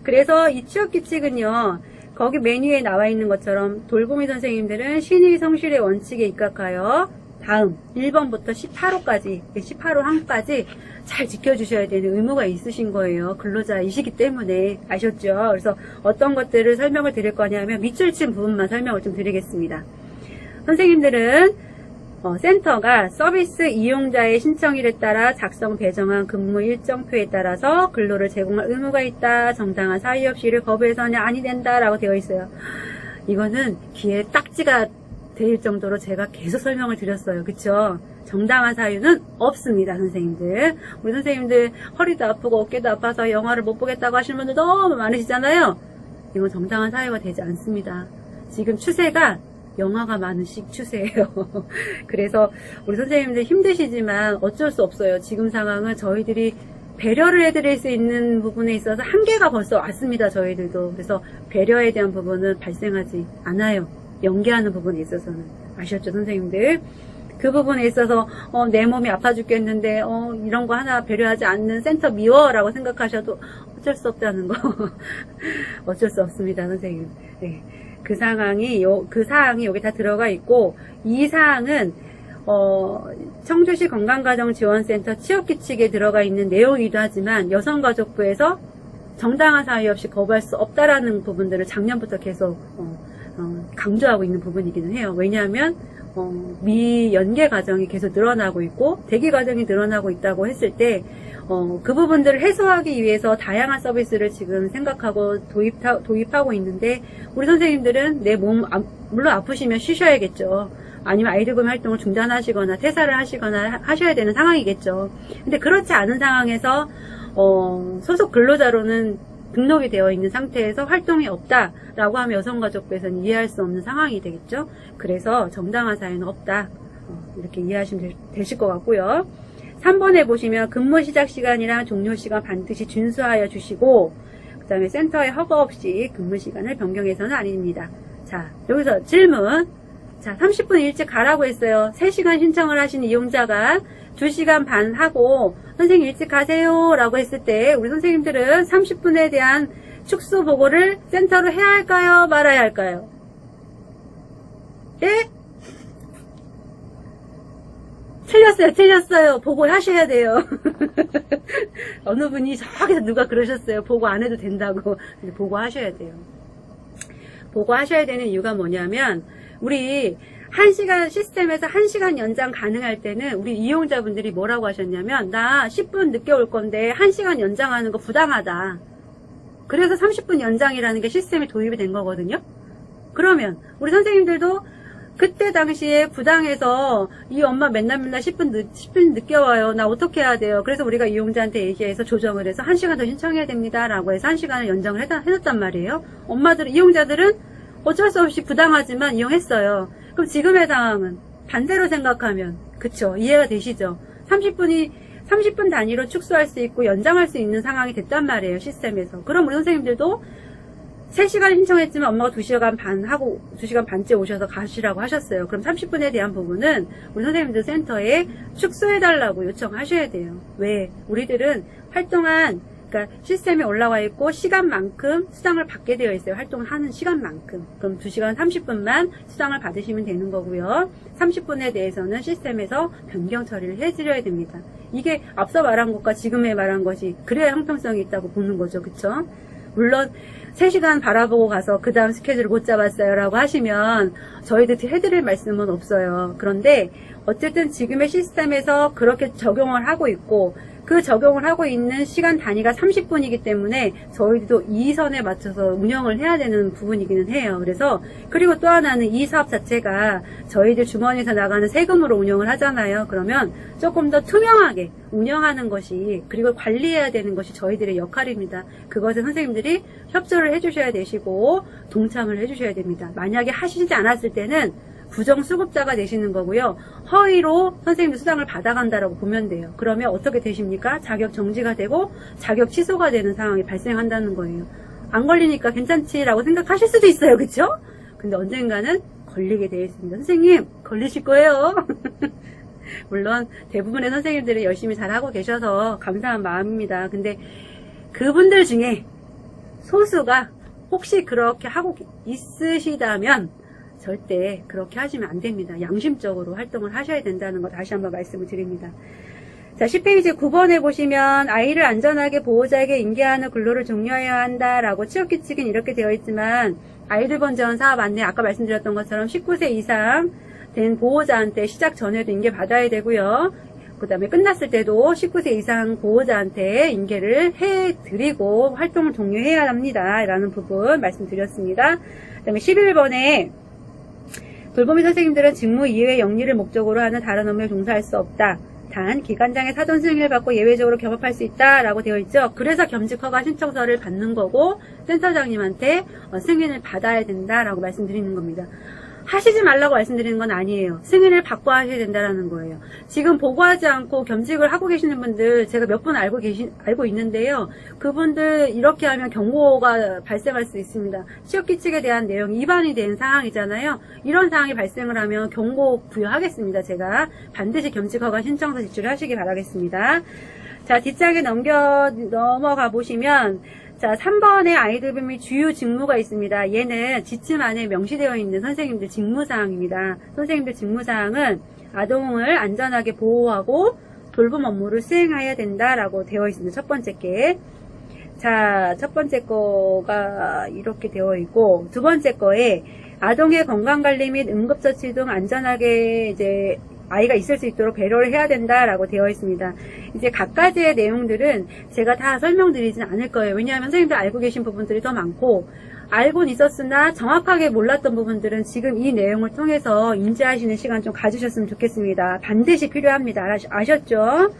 그래서 이 취업규칙은요, 거기 메뉴에 나와 있는 것처럼 돌보미 선생님들은 신의 성실의 원칙에 입각하여 다음 1번부터 18호까지 18호 항까지 잘 지켜주셔야 되는 의무가 있으신 거예요. 근로자이시기 때문에. 아셨죠? 그래서 어떤 것들을 설명을 드릴 거냐면 밑줄 친 부분만 설명을 좀 드리겠습니다. 선생님들은 센터가 서비스 이용자의 신청일에 따라 작성 배정한 근무 일정표에 따라서 근로를 제공할 의무가 있다. 정당한 사유 없이 이를 거부해서는 아니 된다라고 되어 있어요. 이거는 귀에 딱지가 될 정도로 제가 계속 설명을 드렸어요. 그쵸? 정당한 사유는 없습니다, 선생님들. 우리 선생님들 허리도 아프고 어깨도 아파서 영화를 못 보겠다고 하시는 분들 너무 많으시잖아요. 이건 정당한 사유가 되지 않습니다. 지금 추세가 영화가 많은 추세예요. 그래서 우리 선생님들 힘드시지만 어쩔 수 없어요. 지금 상황은 저희들이 배려를 해드릴 수 있는 부분에 있어서 한계가 벌써 왔습니다, 저희들도. 그래서 배려에 대한 부분은 발생하지 않아요. 연계하는 부분에 있어서는. 아셨죠, 선생님들? 그 부분에 있어서 내 몸이 아파 죽겠는데 이런 거 하나 배려하지 않는 센터 미워라고 생각하셔도 어쩔 수 없다는 거. 어쩔 수 없습니다, 선생님. 네. 그 사항이 여기 다 들어가 있고, 이 사항은 청주시 건강가정지원센터 취업규칙에 들어가 있는 내용이기도 하지만 여성가족부에서 정당한 사유 없이 거부할 수 없다라는 부분들을 작년부터 계속 강조하고 있는 부분이기는 해요. 왜냐하면 미연계 가정이 계속 늘어나고 있고 대기 가정이 늘어나고 있다고 했을 때 그 부분들을 해소하기 위해서 다양한 서비스를 지금 생각하고 도입하고 있는데, 우리 선생님들은 내 몸 물론 아프시면 쉬셔야겠죠. 아니면 아이들금 활동을 중단하시거나 퇴사를 하시거나 하셔야 되는 상황이겠죠. 근데 그렇지 않은 상황에서 소속 근로자로는 등록이 되어 있는 상태에서 활동이 없다라고 하면 여성가족부에서는 이해할 수 없는 상황이 되겠죠. 그래서 정당한 사유는 없다, 이렇게 이해하시면 되실 것 같고요. 3번에 보시면 근무 시작 시간이랑 종료 시간 반드시 준수하여 주시고, 그 다음에 센터에 허가 없이 근무 시간을 변경해서는 아닙니다. 자, 여기서 질문. 자, 30분 일찍 가라고 했어요. 3시간 신청을 하신 이용자가 2시간 반 하고 선생님 일찍 가세요 라고 했을 때 우리 선생님들은 30분에 대한 축소 보고를 센터로 해야 할까요? 말아야 할까요? 예? 틀렸어요. 보고하셔야 돼요. 어느 분이 저기서 누가 그러셨어요. 보고 안 해도 된다고. 근데 보고하셔야 돼요. 보고하셔야 되는 이유가 뭐냐면 우리 1시간 시스템에서 1시간 연장 가능할 때는 우리 이용자분들이 뭐라고 하셨냐면 나 10분 늦게 올 건데 1시간 연장하는 거 부당하다. 그래서 30분 연장이라는 게 시스템에 도입이 된 거거든요. 그러면 우리 선생님들도 그때 당시에 부당해서 이 엄마 맨날 10분 늦게 와요. 나 어떻게 해야 돼요? 그래서 우리가 이용자한테 얘기해서 조정을 해서 1시간 더 신청해야 됩니다. 라고 해서 1시간을 연장을 해놨단 말이에요. 이용자들은 어쩔 수 없이 부당하지만 이용했어요. 그럼 지금의 상황은 반대로 생각하면 그쵸? 이해가 되시죠? 30분 단위로 축소할 수 있고 연장할 수 있는 상황이 됐단 말이에요. 시스템에서. 그럼 우리 선생님들도 3시간 신청했지만 엄마가 2시간 반 하고 2시간 반째 오셔서 가시라고 하셨어요. 그럼 30분에 대한 부분은 우리 선생님들 센터에 축소해달라고 요청하셔야 돼요. 왜? 우리들은 그러니까 시스템에 올라와 있고 시간만큼 수당을 받게 되어 있어요. 활동을 하는 시간만큼. 그럼 2시간 30분만 수당을 받으시면 되는 거고요. 30분에 대해서는 시스템에서 변경 처리를 해드려야 됩니다. 이게 앞서 말한 것과 지금에 말한 것이 그래야 형평성이 있다고 보는 거죠. 그쵸? 물론 3시간 바라보고 가서 그 다음 스케줄을 못 잡았어요 라고 하시면 저희들 해드릴 말씀은 없어요. 그런데 어쨌든 지금의 시스템에서 그렇게 적용을 하고 있고 그 적용을 하고 있는 시간 단위가 30분이기 때문에 저희도 이 선에 맞춰서 운영을 해야 되는 부분이기는 해요. 그래서 그리고 또 하나는 이 사업 자체가 저희들 주머니에서 나가는 세금으로 운영을 하잖아요. 그러면 조금 더 투명하게 운영하는 것이 그리고 관리해야 되는 것이 저희들의 역할입니다. 그것을 선생님들이 협조를 해주셔야 되시고 동참을 해주셔야 됩니다. 만약에 하시지 않았을 때는 부정수급자가 되시는 거고요. 허위로 선생님들 수당을 받아간다라고 보면 돼요. 그러면 어떻게 되십니까? 자격 정지가 되고 자격 취소가 되는 상황이 발생한다는 거예요. 안 걸리니까 괜찮지라고 생각하실 수도 있어요. 그쵸? 근데 언젠가는 걸리게 되어 있습니다. 선생님 걸리실 거예요. 물론 대부분의 선생님들이 열심히 잘하고 계셔서 감사한 마음입니다. 근데 그분들 중에 소수가 혹시 그렇게 하고 있으시다면 절대 그렇게 하시면 안 됩니다. 양심적으로 활동을 하셔야 된다는 거 다시 한번 말씀을 드립니다. 자, 10페이지 9번에 보시면 아이를 안전하게 보호자에게 인계하는 근로를 종료해야 한다라고 취업규칙은 이렇게 되어 있지만 아이들 번지원 사업 안내 아까 말씀드렸던 것처럼 19세 이상 된 보호자한테 시작 전에도 인계받아야 되고요. 그 다음에 끝났을 때도 19세 이상 보호자한테 인계를 해드리고 활동을 종료해야 합니다. 라는 부분 말씀드렸습니다. 그 다음에 11번에 돌보미 선생님들은 직무 이외의 영리를 목적으로 하는 다른 업무에 종사할 수 없다. 단 기관장의 사전 승인을 받고 예외적으로 겸업할 수 있다 라고 되어 있죠. 그래서 겸직 허가 신청서를 받는 거고 센터장님한테 승인을 받아야 된다라고 말씀드리는 겁니다. 하시지 말라고 말씀드리는 건 아니에요. 승인을 받고 하셔야 된다라는 거예요. 지금 보고하지 않고 겸직을 하고 계시는 분들 제가 몇 분 알고 있는데요. 그분들 이렇게 하면 경고가 발생할 수 있습니다. 취업규칙에 대한 내용이 위반이 된 상황이잖아요. 이런 상황이 발생을 하면 경고 부여하겠습니다. 제가 반드시 겸직허가 신청서 제출하시기 바라겠습니다. 자, 뒷장에 넘어가 보시면 자, 3번에 아이돌 및 주요 직무가 있습니다. 얘는 지침 안에 명시되어 있는 선생님들 직무사항입니다. 선생님들 직무사항은 아동을 안전하게 보호하고 돌봄 업무를 수행해야 된다라고 되어 있습니다. 첫 번째 게. 자, 첫 번째 거가 이렇게 되어 있고, 두 번째 거에 아동의 건강관리 및 응급처치 등 안전하게 이제 아이가 있을 수 있도록 배려를 해야 된다라고 되어 있습니다. 이제 각가지의 내용들은 제가 다 설명드리진 않을 거예요. 왜냐하면 선생님들 알고 계신 부분들이 더 많고 알고는 있었으나 정확하게 몰랐던 부분들은 지금 이 내용을 통해서 인지하시는 시간 좀 가지셨으면 좋겠습니다. 반드시 필요합니다. 아셨죠?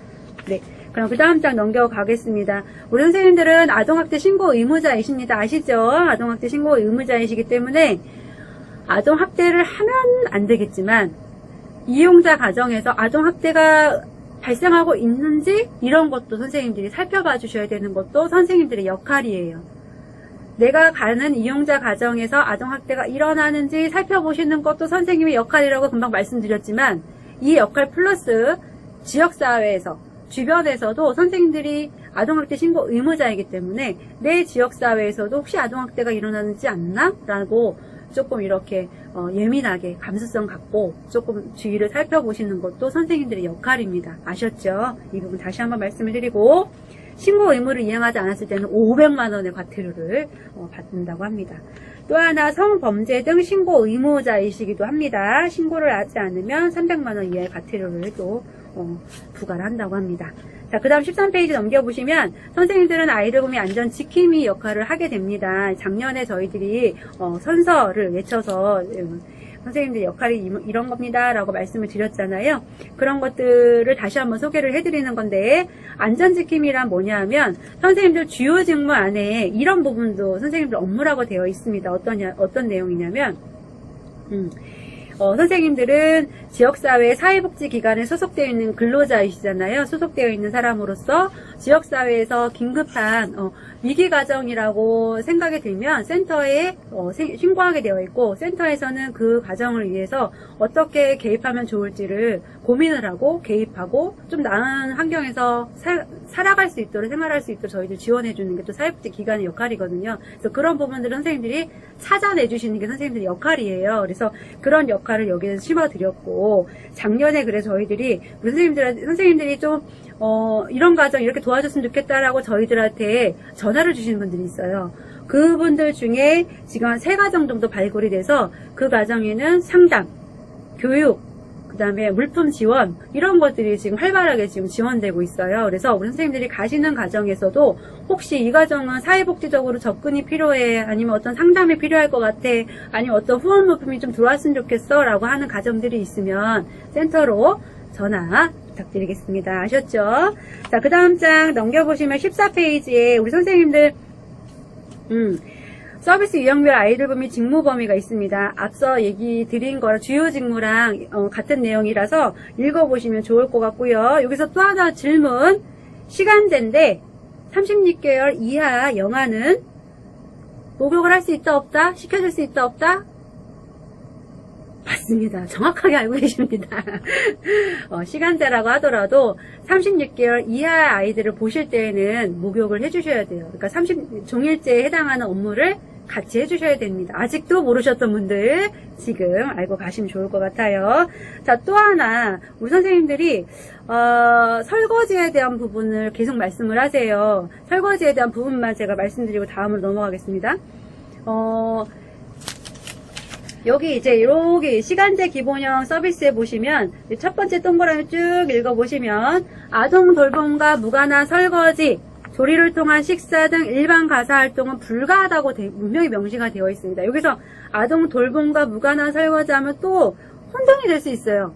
네. 그럼 그 다음 장 넘겨가겠습니다. 우리 선생님들은 아동학대 신고 의무자이십니다. 아시죠? 아동학대 신고 의무자이시기 때문에 아동학대를 하면 안 되겠지만 이용자 가정에서 아동학대가 발생하고 있는지 이런 것도 선생님들이 살펴봐 주셔야 되는 것도 선생님들의 역할이에요. 내가 가는 이용자 가정에서 아동학대가 일어나는지 살펴보시는 것도 선생님의 역할이라고 금방 말씀드렸지만, 이 역할 플러스 지역사회에서, 주변에서도 선생님들이 아동학대 신고 의무자이기 때문에 내 지역사회에서도 혹시 아동학대가 일어나는지 않나? 라고 조금 이렇게 예민하게 감수성 갖고 조금 주위를 살펴보시는 것도 선생님들의 역할입니다. 아셨죠? 이 부분 다시 한번 말씀을 드리고, 신고 의무를 이행하지 않았을 때는 500만 원의 과태료를 받는다고 합니다. 또 하나 성범죄 등 신고 의무자이시기도 합니다. 신고를 하지 않으면 300만 원 이하의 과태료를 또 부과를 한다고 합니다. 자, 그 다음 13페이지 넘겨보시면 선생님들은 아이들 보면 안전 지킴이 역할을 하게 됩니다. 작년에 저희들이 선서를 외쳐서 선생님들 역할이 이런 겁니다 라고 말씀을 드렸잖아요. 그런 것들을 다시 한번 소개를 해드리는 건데, 안전지킴이란 뭐냐 하면 선생님들 주요 직무 안에 이런 부분도 선생님들 업무라고 되어 있습니다. 어떤 내용이냐면 선생님들은 지역사회 사회복지기관에 소속되어 있는 근로자이시잖아요. 소속되어 있는 사람으로서 지역사회에서 긴급한 위기가정이라고 생각이 들면 센터에 신고하게 되어 있고, 센터에서는 그 가정을 위해서 어떻게 개입하면 좋을지를 고민을 하고 개입하고 좀 나은 환경에서 살아갈 수 있도록, 생활할 수 있도록 저희들 지원해 주는 게 또 사회복지기관의 역할이거든요. 그래서 그런 부분들을 선생님들이 찾아내 주시는 게 선생님들의 역할이에요. 그래서 그런 역할을 여기에서 심어드렸고, 작년에 그래서 저희들이 선생님들이 좀 이런 가정 이렇게 도와줬으면 좋겠다라고 저희들한테 전화를 주시는 분들이 있어요. 그분들 중에 지금 한 3가정 정도 발굴이 돼서 그 가정에는 상담, 교육, 그 다음에 물품 지원, 이런 것들이 지금 활발하게 지금 지원되고 있어요. 그래서 우리 선생님들이 가시는 가정에서도 혹시 이 가정은 사회복지적으로 접근이 필요해, 아니면 어떤 상담이 필요할 것 같아, 아니면 어떤 후원 물품이 좀 들어왔으면 좋겠어 라고 하는 가정들이 있으면 센터로 전화 부탁드리겠습니다. 아셨죠? 자, 그 다음 장 넘겨보시면 14페이지에 우리 선생님들 서비스 유형별 아이들 범위 직무 범위가 있습니다. 앞서 얘기 드린 거랑 주요 직무랑 같은 내용이라서 읽어보시면 좋을 것 같고요. 여기서 또 하나 질문. 시간제인데 36개월 이하 영아는 목욕을 할 수 있다 없다? 시켜줄 수 있다 없다? 맞습니다. 정확하게 알고 계십니다. 시간제라고 하더라도 36개월 이하 아이들을 보실 때에는 목욕을 해주셔야 돼요. 그러니까 종일제에 해당하는 업무를 같이 해주셔야 됩니다. 아직도 모르셨던 분들 지금 알고 가시면 좋을 것 같아요. 자, 또 하나 우리 선생님들이 설거지에 대한 부분을 계속 말씀을 하세요. 설거지에 대한 부분만 제가 말씀드리고 다음으로 넘어가겠습니다. 여기 이제 여기 시간제 기본형 서비스에 보시면 첫 번째 동그라미 쭉 읽어보시면 아동 돌봄과 무관한 설거지, 조리를 통한 식사 등 일반 가사 활동은 불가하다고 분명히 명시가 되어 있습니다. 여기서 아동 돌봄과 무관한 설거지 하면 또 혼돈이 될 수 있어요.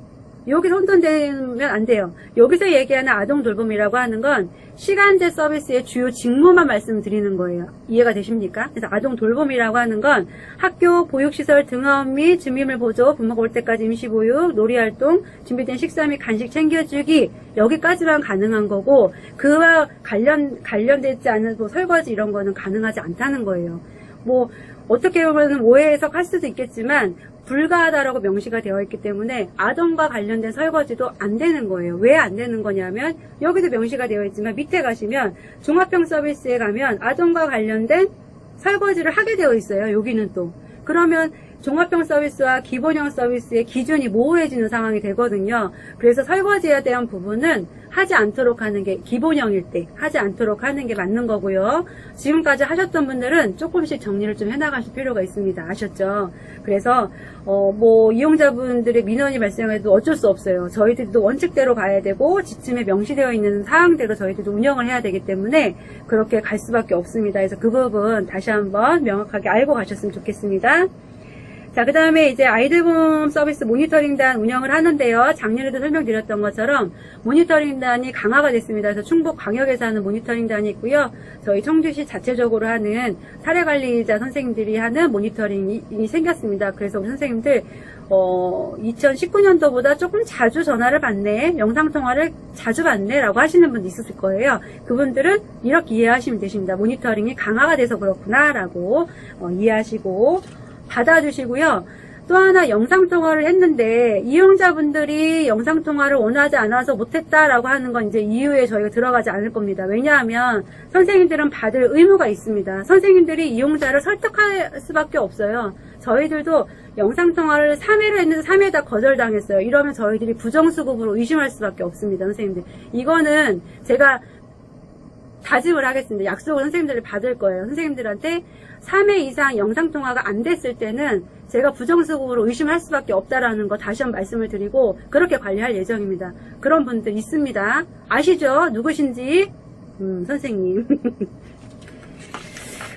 여기서 혼돈되면 안 돼요. 여기서 얘기하는 아동 돌봄이라고 하는 건 시간제 서비스의 주요 직무만 말씀드리는 거예요. 이해가 되십니까? 그래서 아동 돌봄이라고 하는 건 학교, 보육시설 등원 및 주민물 보조, 부모가 올 때까지 임시보육, 놀이활동, 준비된 식사 및 간식 챙겨주기, 여기까지만 가능한 거고, 그와 관련되지 않은 뭐 설거지 이런 거는 가능하지 않다는 거예요. 뭐 어떻게 보면 오해 해석할 수도 있겠지만 불가하다라고 명시가 되어 있기 때문에 아동과 관련된 설거지도 안 되는 거예요. 왜 안 되는 거냐면 여기도 명시가 되어 있지만 밑에 가시면 종합형 서비스에 가면 아동과 관련된 설거지를 하게 되어 있어요. 여기는 또. 그러면 종합형 서비스와 기본형 서비스의 기준이 모호해지는 상황이 되거든요. 그래서 설거지에 대한 부분은 하지 않도록 하는 게 기본형일 때 하지 않도록 하는 게 맞는 거고요. 지금까지 하셨던 분들은 조금씩 정리를 좀 해나가실 필요가 있습니다. 아셨죠? 그래서 뭐 이용자분들의 민원이 발생해도 어쩔 수 없어요. 저희들도 원칙대로 가야 되고 지침에 명시되어 있는 사항대로 저희들도 운영을 해야 되기 때문에 그렇게 갈 수밖에 없습니다. 그래서 그 부분 다시 한번 명확하게 알고 가셨으면 좋겠습니다. 자, 그 다음에 이제 아이들보험 서비스 모니터링단 운영을 하는데요. 작년에도 설명드렸던 것처럼 모니터링단이 강화가 됐습니다. 그래서 충북 광역에서 하는 모니터링단이 있고요. 저희 청주시 자체적으로 하는 사례관리자 선생님들이 하는 모니터링이 생겼습니다. 그래서 우리 선생님들 2019년도보다 조금 자주 전화를 받네, 영상통화를 자주 받네 라고 하시는 분도 있었을 거예요. 그분들은 이렇게 이해하시면 되십니다. 모니터링이 강화가 돼서 그렇구나 라고 이해하시고 받아주시고요. 또 하나, 영상통화를 했는데 이용자분들이 영상통화를 원하지 않아서 못했다라고 하는 건 이제 이유에 저희가 들어가지 않을 겁니다. 왜냐하면 선생님들은 받을 의무가 있습니다. 선생님들이 이용자를 설득할 수밖에 없어요. 저희들도 영상통화를 3회를 했는데 3회 다 거절당했어요. 이러면 저희들이 부정수급으로 의심할 수밖에 없습니다. 선생님들, 이거는 제가 다짐을 하겠습니다. 약속을 선생님들이 받을 거예요. 선생님들한테 3회 이상 영상통화가 안 됐을 때는 제가 부정수급으로 의심할 수밖에 없다라는 거 다시 한번 말씀을 드리고 그렇게 관리할 예정입니다. 그런 분들 있습니다. 아시죠? 누구신지? 선생님.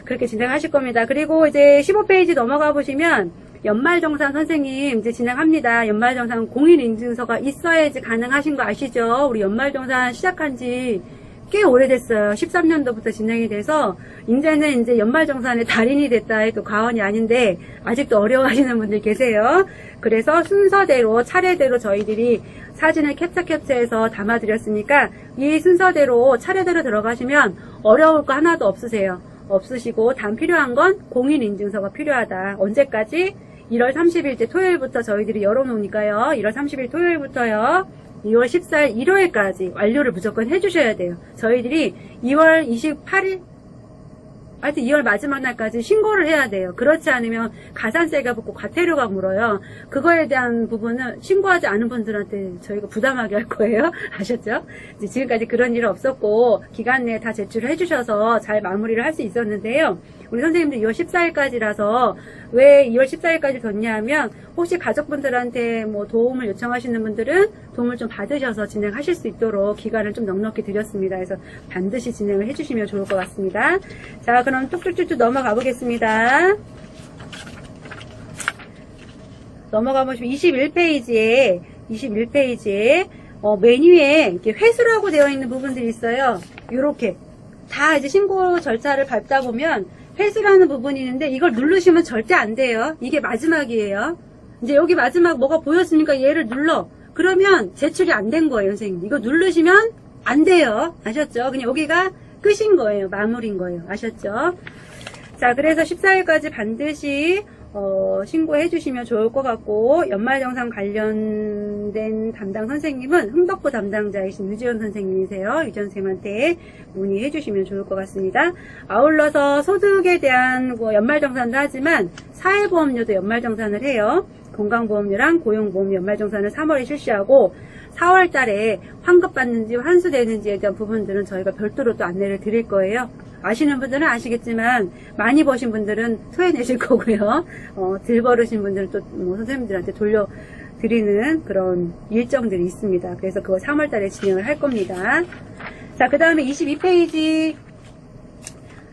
그렇게 진행하실 겁니다. 그리고 이제 15페이지 넘어가 보시면 연말정산 선생님 이제 진행합니다. 연말정산 공인인증서가 있어야지 가능하신 거 아시죠? 우리 연말정산 시작한 지 꽤 오래됐어요. 13년도부터 진행이 돼서 이제는 이제 연말정산의 달인이 됐다 해도 과언이 아닌데 아직도 어려워하시는 분들 계세요. 그래서 순서대로 차례대로 저희들이 사진을 캡처해서 담아드렸으니까 이 순서대로 차례대로 들어가시면 어려울 거 하나도 없으세요. 없으시고 단 필요한 건 공인인증서가 필요하다. 언제까지? 1월 30일째 토요일부터 저희들이 열어놓으니까요. 1월 30일 토요일부터요. 2월 14일 일요일까지 완료를 무조건 해주셔야 돼요. 저희들이 2월 28일 하여튼 2월 마지막 날까지 신고를 해야 돼요. 그렇지 않으면 가산세가 붙고 과태료가 물어요. 그거에 대한 부분은 신고하지 않은 분들한테 저희가 부담하게 할 거예요. 아셨죠? 이제 지금까지 그런 일은 없었고 기간 내에 다 제출을 해주셔서 잘 마무리를 할 수 있었는데요. 우리 선생님들 2월 14일까지라서 왜 2월 14일까지 뒀냐 하면 혹시 가족분들한테 뭐 도움을 요청하시는 분들은 도움을 좀 받으셔서 진행하실 수 있도록 기간을 좀 넉넉히 드렸습니다. 그래서 반드시 진행을 해주시면 좋을 것 같습니다. 자, 그럼 뚝뚝뚝뚝 넘어가 보겠습니다. 넘어가 보시면 21페이지에 메뉴에 이렇게 회수라고 되어 있는 부분들이 있어요. 요렇게 다 이제 신고 절차를 밟다 보면 회수라는 부분이 있는데 이걸 누르시면 절대 안 돼요. 이게 마지막이에요. 이제 여기 마지막 뭐가 보였으니까 얘를 눌러. 그러면 제출이 안 된 거예요, 선생님. 이거 누르시면 안 돼요. 아셨죠? 그냥 여기가 끝인 거예요. 마무리인 거예요. 아셨죠? 자, 그래서 14일까지 반드시 신고해 주시면 좋을 것 같고, 연말정산 관련된 담당 선생님은 흥덕부 담당자이신 유지원 선생님이세요. 유지원 선생님한테 문의해 주시면 좋을 것 같습니다. 아울러서 소득에 대한 연말정산도 하지만 사회보험료도 연말정산을 해요. 건강보험료랑 고용보험료 연말정산을 3월에 실시하고 4월 달에 환급받는지 환수되는지에 대한 부분들은 저희가 별도로 또 안내를 드릴 거예요. 아시는 분들은 아시겠지만 많이 버신 분들은 토해내실 거고요. 덜 벌으신 분들은 또 선생님들한테 돌려드리는 그런 일정들이 있습니다. 그래서 그거 3월 달에 진행을 할 겁니다. 자, 그 다음에 22페이지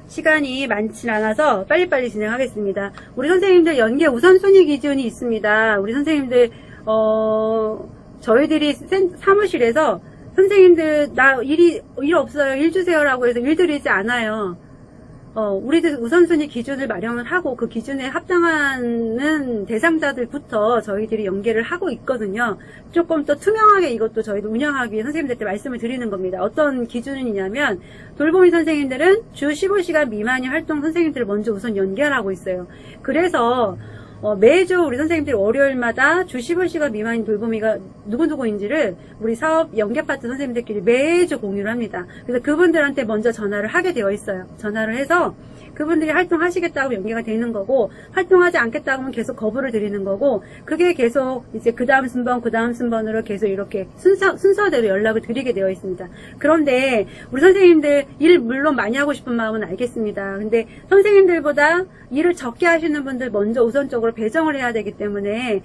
시간이 많진 않아서 빨리빨리 진행하겠습니다. 우리 선생님들 연계 우선순위 기준이 있습니다. 우리 선생님들 저희들이 사무실에서 선생님들 나 일 없어요, 일 주세요라고 해서 일 드리지 않아요. 우리들 우선순위 기준을 마련을 하고 그 기준에 합당하는 대상자들부터 저희들이 연계를 하고 있거든요. 조금 더 투명하게 이것도 저희도 운영하기 위해 선생님들한테 말씀을 드리는 겁니다. 어떤 기준이냐면 돌보미 선생님들은 주 15시간 미만의 활동 선생님들을 먼저 우선 연계하고 있어요. 그래서 매주 우리 선생님들이 월요일마다 주 15시간 미만인 돌보미가 누구누구인지를 우리 사업 연계 파트 선생님들끼리 매주 공유를 합니다. 그래서 그분들한테 먼저 전화를 하게 되어 있어요. 전화를 해서 그분들이 활동하시겠다고 연계가 되는 거고, 활동하지 않겠다고 하면 계속 거부를 드리는 거고, 그게 계속 이제 그 다음 순번으로 계속 이렇게 순서대로 연락을 드리게 되어 있습니다. 그런데 우리 선생님들 일 물론 많이 하고 싶은 마음은 알겠습니다. 근데 선생님들보다 일을 적게 하시는 분들 먼저 우선적으로 배정을 해야 되기 때문에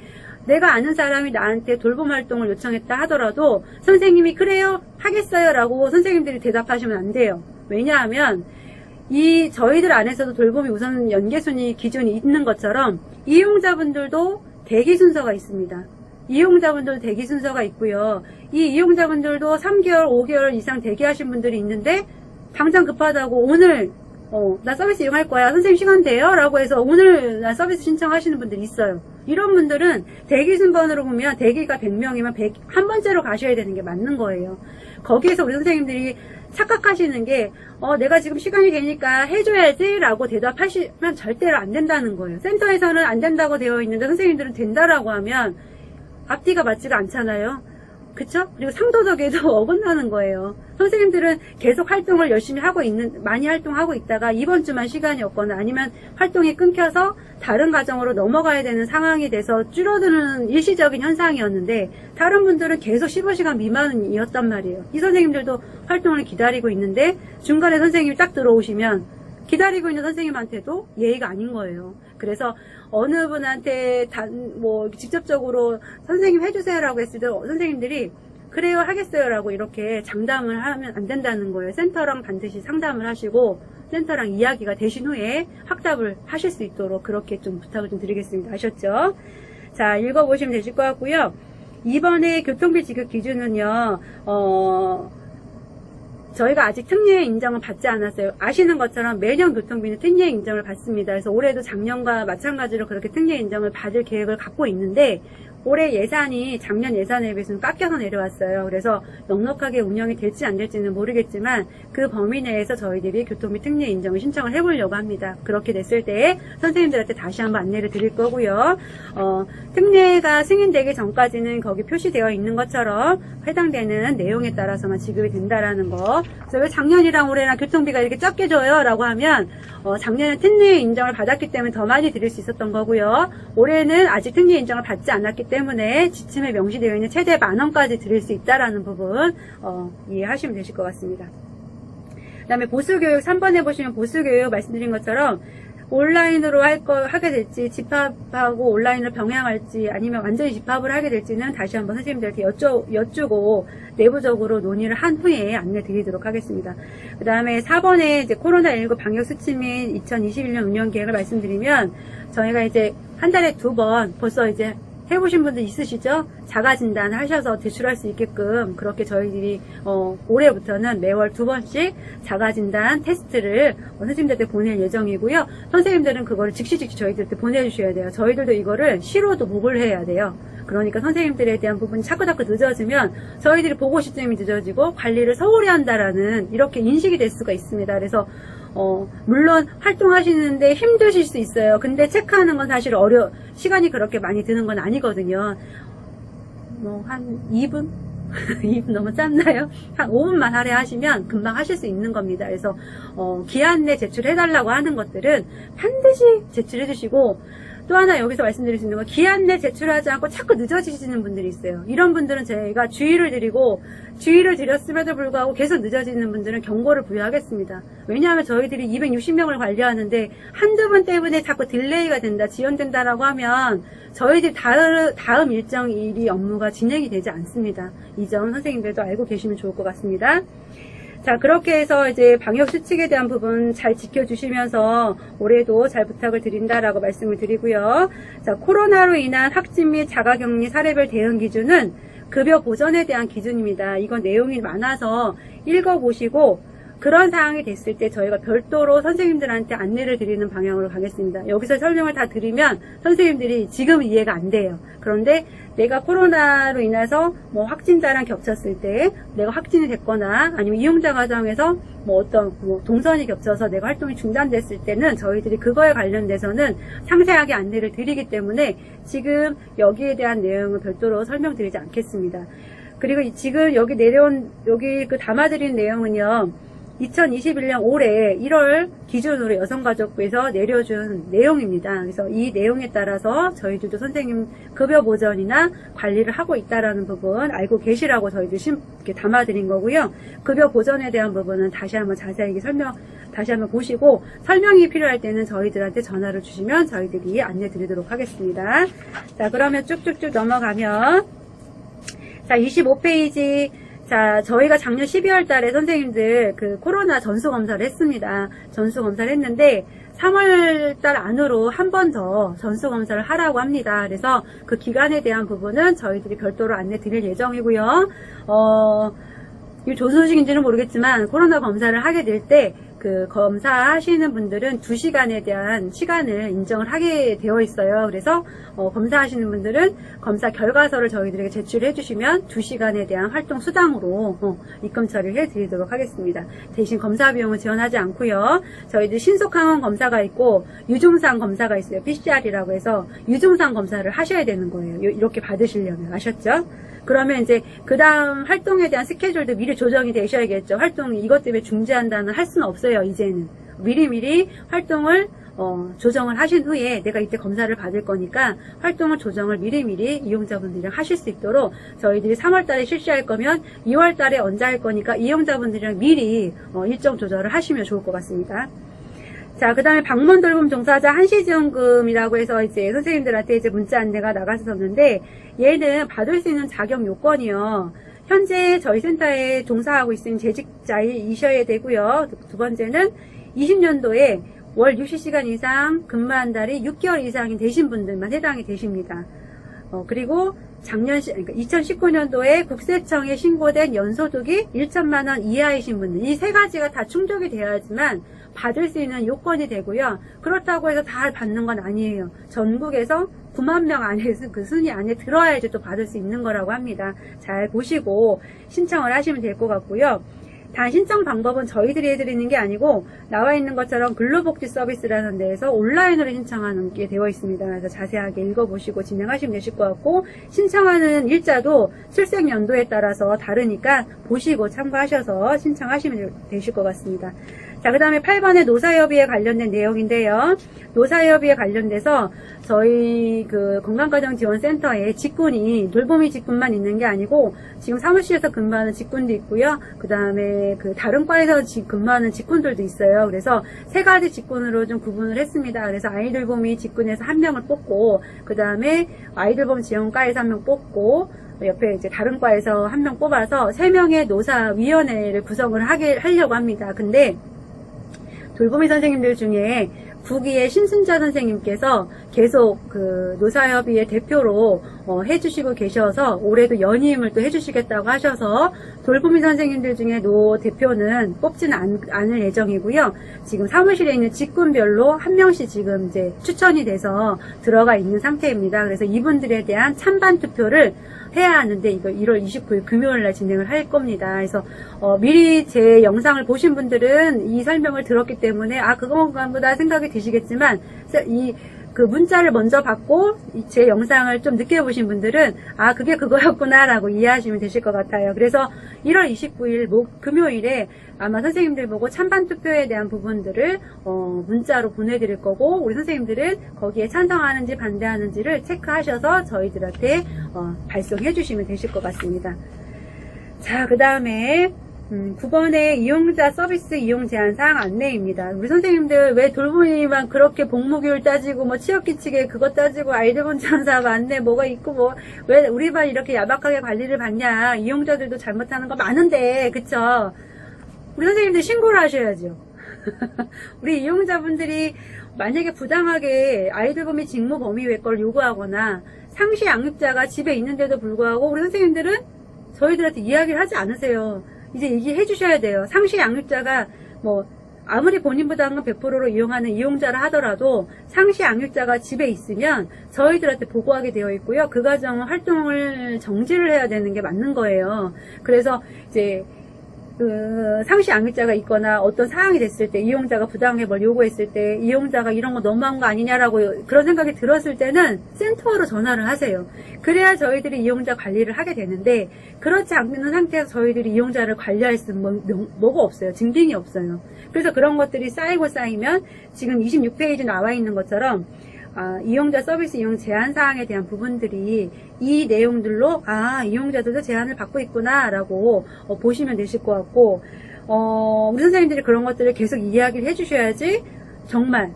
내가 아는 사람이 나한테 돌봄 활동을 요청했다 하더라도 선생님이 그래요 하겠어요 라고 선생님들이 대답하시면 안 돼요. 왜냐하면 이 저희들 안에서도 돌봄이 우선 연계순위 기준이 있는 것처럼 이용자분들도 대기 순서가 있습니다. 이용자분들도 대기 순서가 있고요. 이 이용자분들도 3개월, 5개월 이상 대기하신 분들이 있는데 당장 급하다고 오늘 나 서비스 이용할 거야. 선생님 시간 돼요? 라고 해서 오늘 나 서비스 신청하시는 분들이 있어요. 이런 분들은 대기 순번으로 보면 대기가 100명이면 100, 한 번째로 가셔야 되는 게 맞는 거예요. 거기에서 우리 선생님들이 착각하시는 게 내가 지금 시간이 되니까 해줘야지 라고 대답하시면 절대로 안 된다는 거예요. 센터에서는 안 된다고 되어 있는데 선생님들은 된다라고 하면 앞뒤가 맞지가 않잖아요. 그쵸? 그리고 상도덕에도 어긋나는 거예요. 선생님들은 계속 활동을 열심히 많이 활동하고 있다가 이번 주만 시간이 없거나 아니면 활동이 끊겨서 다른 과정으로 넘어가야 되는 상황이 돼서 줄어드는 일시적인 현상이었는데 다른 분들은 계속 15시간 미만이었단 말이에요. 이 선생님들도 활동을 기다리고 있는데 중간에 선생님이 딱 들어오시면 기다리고 있는 선생님한테도 예의가 아닌 거예요. 그래서 어느 분한테 직접적으로 선생님 해주세요라고 했을 때 선생님들이 그래요 하겠어요라고 이렇게 장담을 하면 안 된다는 거예요. 센터랑 반드시 상담을 하시고 센터랑 이야기가 되신 후에 확답을 하실 수 있도록 그렇게 좀 부탁을 좀 드리겠습니다. 아셨죠? 자, 읽어보시면 되실 것 같고요. 이번에 교통비 지급 기준은요. 저희가 아직 특례 인정을 받지 않았어요. 아시는 것처럼 매년 교통비는 특례 인정을 받습니다. 그래서 올해도 작년과 마찬가지로 그렇게 특례 인정을 받을 계획을 갖고 있는데 올해 예산이 작년 예산에 비해서는 깎여서 내려왔어요. 그래서 넉넉하게 운영이 될지 안 될지는 모르겠지만 그 범위 내에서 저희들이 교통비 특례 인정을 신청을 해보려고 합니다. 그렇게 됐을 때 선생님들한테 다시 한번 안내를 드릴 거고요. 특례가 승인되기 전까지는 거기 표시되어 있는 것처럼 해당되는 내용에 따라서만 지급이 된다라는 거. 그래서 왜 작년이랑 올해랑 교통비가 이렇게 적게 줘요? 라고 하면 작년에 특례 인정을 받았기 때문에 더 많이 드릴 수 있었던 거고요. 올해는 아직 특례 인정을 받지 않았기 때문에 지침에 명시되어 있는 최대 10,000원까지 드릴 수 있다라는 부분 이해하시면 되실 것 같습니다. 그 다음에 보수교육 3번에 보시면 보수교육 말씀드린 것처럼 온라인으로 하게 될지 집합하고 온라인을 병행할지 아니면 완전히 집합을 하게 될지는 다시 한번 선생님들한테 여쭈고 내부적으로 논의를 한 후에 안내 드리도록 하겠습니다. 그 다음에 4번에 이제 코로나19 방역 수칙 및 2021년 운영 계획을 말씀드리면 저희가 이제 한 달에 2번 벌써 이제 해보신 분들 있으시죠? 자가진단 하셔서 제출할 수 있게끔 그렇게 저희들이 올해부터는 매월 2번씩 자가진단 테스트를 선생님들한테 보낼 예정이고요. 선생님들은 그거를 즉시 저희들한테 보내주셔야 돼요. 저희들도 이거를 시로도 보고를 해야 돼요. 그러니까 선생님들에 대한 부분이 자꾸 늦어지면 저희들이 보고 시점이 늦어지고 관리를 소홀히 한다라는 이렇게 인식이 될 수가 있습니다. 그래서 물론 활동하시는데 힘드실 수 있어요. 근데 체크하는 건 사실 시간이 그렇게 많이 드는 건 아니거든요. 한 2분? 2분 너무 짧나요? 한 5분만 할애하시면 금방 하실 수 있는 겁니다. 그래서 기한 내 제출해달라고 하는 것들은 반드시 제출해 주시고 또 하나 여기서 말씀드릴 수 있는 건 기한 내 제출하지 않고 자꾸 늦어지시는 분들이 있어요. 이런 분들은 저희가 주의를 드렸음에도 불구하고 계속 늦어지는 분들은 경고를 부여하겠습니다. 왜냐하면 저희들이 260명을 관리하는데 한두 분 때문에 자꾸 딜레이가 된다, 지연된다라고 하면 저희들 다음 일정일이 업무가 진행이 되지 않습니다. 이 점 선생님들도 알고 계시면 좋을 것 같습니다. 자, 그렇게 해서 이제 방역 수칙에 대한 부분 잘 지켜주시면서 올해도 잘 부탁을 드린다라고 말씀을 드리고요. 자, 코로나로 인한 확진 및 자가격리 사례별 대응 기준은 급여 보전에 대한 기준입니다. 이건 내용이 많아서 읽어보시고 그런 상황이 됐을 때 저희가 별도로 선생님들한테 안내를 드리는 방향으로 가겠습니다. 여기서 설명을 다 드리면 선생님들이 지금 이해가 안 돼요. 그런데 내가 코로나로 인해서 확진자랑 겹쳤을 때 내가 확진이 됐거나 아니면 이용자 과정에서 동선이 겹쳐서 내가 활동이 중단됐을 때는 저희들이 그거에 관련돼서는 상세하게 안내를 드리기 때문에 지금 여기에 대한 내용은 별도로 설명드리지 않겠습니다. 그리고 지금 여기 담아드린 내용은요. 2021년 올해 1월 기준으로 여성가족부에서 내려준 내용입니다. 그래서 이 내용에 따라서 저희들도 선생님 급여 보전이나 관리를 하고 있다라는 부분 알고 계시라고 저희들 이렇게 담아드린 거고요. 급여 보전에 대한 부분은 다시 한번 자세하게 다시 한번 보시고 설명이 필요할 때는 저희들한테 전화를 주시면 저희들이 안내 드리도록 하겠습니다. 자, 그러면 쭉쭉쭉 넘어가면 자, 25페이지 자, 저희가 작년 12월 달에 선생님들 코로나 전수검사를 했습니다. 전수검사를 했는데 3월 달 안으로 한 번 더 전수검사를 하라고 합니다. 그래서 그 기간에 대한 부분은 저희들이 별도로 안내 드릴 예정이고요. 이 좋은 소식인지는 모르겠지만 코로나 검사를 하게 될 때 그 검사하시는 분들은 2시간에 대한 시간을 인정을 하게 되어 있어요. 그래서 검사하시는 분들은 검사 결과서를 저희들에게 제출해 주시면 2시간에 대한 활동 수당으로 입금 처리를 해드리도록 하겠습니다. 대신 검사 비용은 지원하지 않고요. 저희들 신속항원 검사가 있고 유증상 검사가 있어요. PCR이라고 해서 유증상 검사를 하셔야 되는 거예요. 이렇게 받으시려면. 아셨죠? 그러면 이제 그 다음 활동에 대한 스케줄도 미리 조정이 되셔야겠죠. 활동이 이것 때문에 중지한다는 할 수는 없어요. 이제는 미리미리 활동을 조정을 하신 후에 내가 이때 검사를 받을 거니까 활동을 조정을 미리미리 이용자분들이랑 하실 수 있도록 저희들이 3월달에 실시할 거면 2월달에 언제 할 거니까 이용자분들이랑 미리 일정 조절을 하시면 좋을 것 같습니다. 자, 그 다음에 방문 돌봄 종사자 한시지원금이라고 해서 이제 선생님들한테 이제 문자 안내가 나갔었는데, 얘는 받을 수 있는 자격 요건이요. 현재 저희 센터에 종사하고 있는 재직자이셔야 되고요. 두 번째는 20년도에 월 60시간 이상 근무한 달이 6개월 이상이 되신 분들만 해당이 되십니다. 그리고 그러니까 2019년도에 국세청에 신고된 연소득이 1천만 원 이하이신 분들, 이 세 가지가 다 충족이 되어야지만 받을 수 있는 요건이 되고요. 그렇다고 해서 다 받는 건 아니에요. 전국에서 9만 명 안에서 그 순위 안에 들어야지 또 받을 수 있는 거라고 합니다. 잘 보시고 신청을 하시면 될 것 같고요. 단 신청 방법은 저희들이 해드리는 게 아니고 나와 있는 것처럼 근로복지 서비스라는 데에서 온라인으로 신청하는 게 되어 있습니다. 그래서 자세하게 읽어보시고 진행하시면 되실 것 같고, 신청하는 일자도 출생 연도에 따라서 다르니까 보시고 참고하셔서 신청하시면 되실 것 같습니다. 자, 그 다음에 8번에 노사협의에 관련된 내용인데요. 노사협의에 관련돼서 저희 그 건강가정지원센터에 직군이 돌보미 직군만 있는 게 아니고 지금 사무실에서 근무하는 직군도 있고요. 그 다음에 그 다른 과에서 근무하는 직군들도 있어요. 그래서 세 가지 직군으로 좀 구분을 했습니다. 그래서 아이돌보미 직군에서 1명을 뽑고, 그 다음에 아이돌보미 지원과에서 1명 뽑고, 옆에 이제 다른 과에서 1명 뽑아서 3명의 노사위원회를 구성을 하려고 합니다. 근데 돌보미 선생님들 중에 구기의 심순자 선생님께서 계속 그 노사협의회 대표로 해주시고 계셔서 올해도 연임을 또 해주시겠다고 하셔서 돌보미 선생님들 중에 노 대표는 뽑지는 않을 예정이고요. 지금 사무실에 있는 직군별로 1명씩 지금 이제 추천이 돼서 들어가 있는 상태입니다. 그래서 이분들에 대한 찬반 투표를 해야 하는데 이거 1월 29일 금요일날 진행을 할 겁니다. 그래서 미리 제 영상을 보신 분들은 이 설명을 들었기 때문에 그건가 보다 생각이 드시겠지만, 그 문자를 먼저 받고 제 영상을 좀 늦게 보신 분들은 그게 그거였구나 라고 이해하시면 되실 것 같아요. 그래서 1월 29일 금요일에 아마 선생님들 보고 찬반 투표에 대한 부분들을 문자로 보내드릴 거고, 우리 선생님들은 거기에 찬성하는지 반대하는지를 체크하셔서 저희들한테 발송해 주시면 되실 것 같습니다. 자, 그 다음에 9번의 이용자 서비스 이용 제한 사항 안내입니다. 우리 선생님들 왜 돌보미만 그렇게 복무교육 따지고 뭐 취업규칙에 그것 따지고 아이들본 지원사업 안내 뭐가 있고 왜 우리 반 이렇게 야박하게 관리를 받냐. 이용자들도 잘못하는 거 많은데, 그쵸? 우리 선생님들 신고를 하셔야죠. 우리 이용자분들이 만약에 부당하게 아이들보미 직무 범위 외과를 요구하거나 상시 양육자가 집에 있는데도 불구하고 우리 선생님들은 저희들한테 이야기를 하지 않으세요. 이제 얘기해 주셔야 돼요. 상시 양육자가 아무리 본인 부담금 100%로 이용하는 이용자라 하더라도 상시 양육자가 집에 있으면 저희들한테 보고하게 되어 있고요. 그 가정 활동을 정지를 해야 되는 게 맞는 거예요. 그래서 이제 그 상시 양육자가 있거나 어떤 상황이 됐을 때 이용자가 부당하게 뭘 요구했을 때 이용자가 이런 거 너무한 거 아니냐라고 그런 생각이 들었을 때는 센터로 전화를 하세요. 그래야 저희들이 이용자 관리를 하게 되는데, 그렇지 않는 상태에서 저희들이 이용자를 관리할 수 뭐가 없어요. 증빙이 없어요. 그래서 그런 것들이 쌓이면 지금 26페이지 나와 있는 것처럼 이용자 서비스 이용 제한 사항에 대한 부분들이 이 내용들로 이용자들도 제한을 받고 있구나 라고 보시면 되실 것 같고, 우리 선생님들이 그런 것들을 계속 이야기를 해주셔야지 정말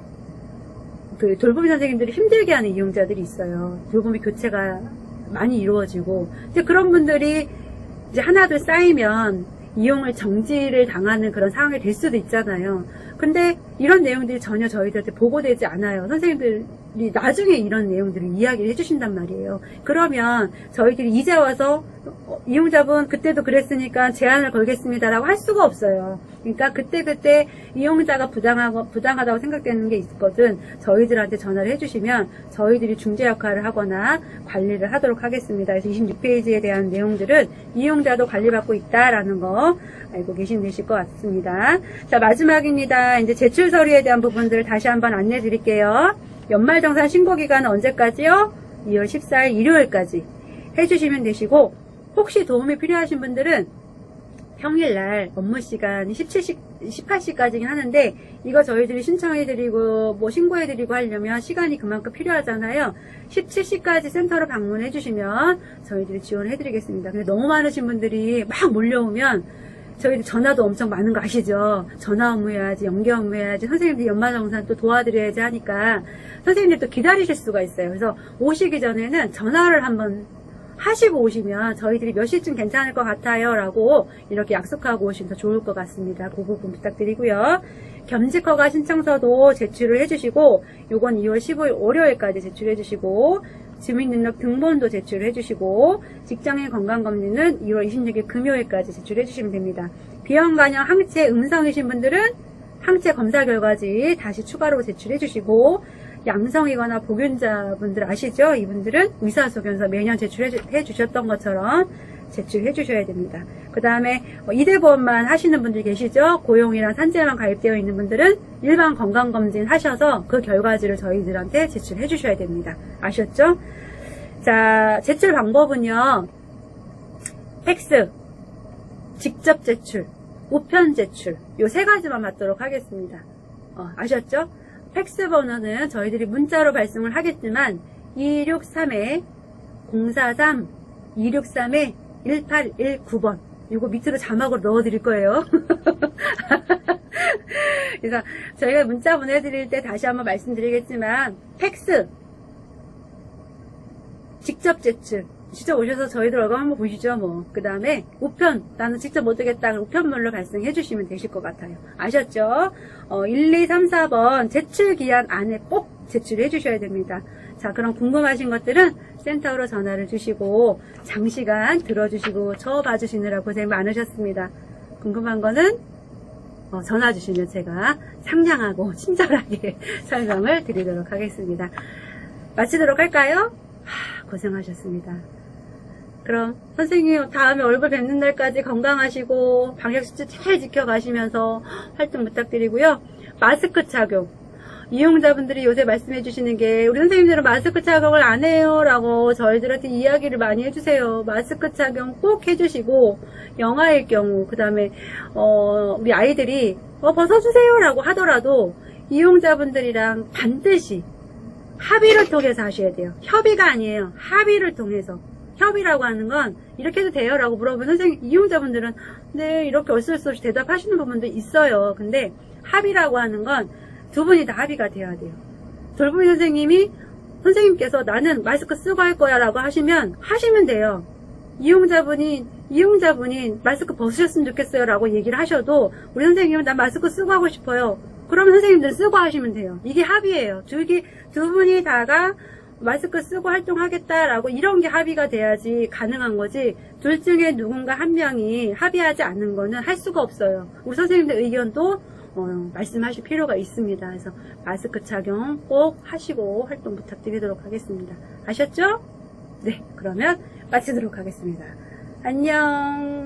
그 돌보미 선생님들이 힘들게 하는 이용자들이 있어요. 돌보미 교체가 많이 이루어지고, 근데 그런 분들이 이제 하나둘 쌓이면 이용을 정지를 당하는 그런 상황이 될 수도 있잖아요. 근데 이런 내용들이 전혀 저희들한테 보고되지 않아요. 선생님들이 나중에 이런 내용들을 이야기를 해주신단 말이에요. 그러면 저희들이 이제 와서 이용자분 그때도 그랬으니까 제한을 걸겠습니다라고 할 수가 없어요. 그러니까 그때 이용자가 부당하다고 생각되는 게 있거든. 저희들한테 전화를 해주시면 저희들이 중재 역할을 하거나 관리를 하도록 하겠습니다. 그래서 26페이지에 대한 내용들은 이용자도 관리받고 있다라는 거 알고 계시면 되실 것 같습니다. 자, 마지막입니다. 이제 제출 서류에 대한 부분들을 다시 한번 안내해 드릴게요. 연말정산 신고 기간은 언제까지요? 2월 14일 일요일까지 해주시면 되시고, 혹시 도움이 필요하신 분들은 평일날 업무시간이 18시까지긴 하는데, 이거 저희들이 신청해드리고, 신고해드리고 하려면 시간이 그만큼 필요하잖아요. 17시까지 센터로 방문해주시면 저희들이 지원해드리겠습니다. 근데 너무 많으신 분들이 막 몰려오면 저희들 전화도 엄청 많은 거 아시죠? 전화 업무 해야지, 연계 업무 해야지, 선생님들 연말정산 또 도와드려야지 하니까 선생님들 또 기다리실 수가 있어요. 그래서 오시기 전에는 전화를 한번 하시고 오시면 저희들이 몇 시쯤 괜찮을 것 같아요 라고 이렇게 약속하고 오시면 더 좋을 것 같습니다. 그 부분 부탁드리고요. 겸직허가 신청서도 제출을 해주시고, 요건 2월 15일 월요일까지 제출해 주시고, 주민등록 등본도 제출해 주시고, 직장인 건강검진은 2월 26일 금요일까지 제출해 주시면 됩니다. 비형간염 항체 음성이신 분들은 항체 검사 결과지 다시 추가로 제출해 주시고, 양성이거나 복균자분들 아시죠? 이분들은 의사소견서 매년 제출해 주셨던 것처럼 제출해 주셔야 됩니다. 그 다음에 이대보험만 하시는 분들 계시죠? 고용이랑 산재만 가입되어 있는 분들은 일반 건강검진 하셔서 그 결과지를 저희들한테 제출해 주셔야 됩니다. 아셨죠? 자, 제출 방법은요, 팩스, 직접 제출, 우편 제출, 요 세 가지만 받도록 하겠습니다. 아셨죠? 팩스 번호는 저희들이 문자로 발송을 하겠지만 263-043 263-1819번 이거 밑으로 자막으로 넣어 드릴 거예요. 그래서 저희가 문자 보내드릴 때 다시 한번 말씀드리겠지만, 팩스, 직접 제출, 직접 오셔서 저희들 얼굴 한번 보시죠. 그 다음에 우편, 나는 직접 못 되겠다, 우편물로 발송해 주시면 되실 것 같아요. 아셨죠? 1, 2, 3, 4번 제출 기한 안에 꼭 제출해 주셔야 됩니다. 자, 그럼 궁금하신 것들은 센터로 전화를 주시고 장시간 들어주시고 저 봐주시느라 고생 많으셨습니다. 궁금한 거는 전화 주시면 제가 상냥하고 친절하게 설명을 드리도록 하겠습니다. 마치도록 할까요? 고생하셨습니다. 그럼 선생님 다음에 얼굴 뵙는 날까지 건강하시고 방역수칙 잘 지켜가시면서 활동 부탁드리고요. 마스크 착용, 이용자분들이 요새 말씀해 주시는 게, 우리 선생님들은 마스크 착용을 안 해요 라고 저희들한테 이야기를 많이 해주세요. 마스크 착용 꼭 해주시고, 영아일 경우, 그 다음에 우리 아이들이 벗어주세요 라고 하더라도 이용자분들이랑 반드시 합의를 통해서 하셔야 돼요. 협의가 아니에요. 합의를 통해서. 협의라고 하는 건 이렇게 해도 돼요 라고 물어보면 선생님, 이용자분들은 네 이렇게 어쩔 수 없이 대답하시는 부분도 있어요. 근데 합의라고 하는 건 두 분이 다 합의가 돼야 돼요. 돌보미 선생님께서 나는 마스크 쓰고 할 거야 라고 하시면 돼요. 이용자분이 마스크 벗으셨으면 좋겠어요 라고 얘기를 하셔도, 우리 선생님은 난 마스크 쓰고 하고 싶어요. 그러면 선생님들 쓰고 하시면 돼요. 이게 합의예요. 두 분이 다가 마스크 쓰고 활동하겠다라고 이런 게 합의가 돼야지 가능한 거지, 둘 중에 누군가 한 명이 합의하지 않는 거는 할 수가 없어요. 우리 선생님들 의견도 말씀하실 필요가 있습니다. 그래서 마스크 착용 꼭 하시고 활동 부탁드리도록 하겠습니다. 아셨죠? 네, 그러면 마치도록 하겠습니다. 안녕.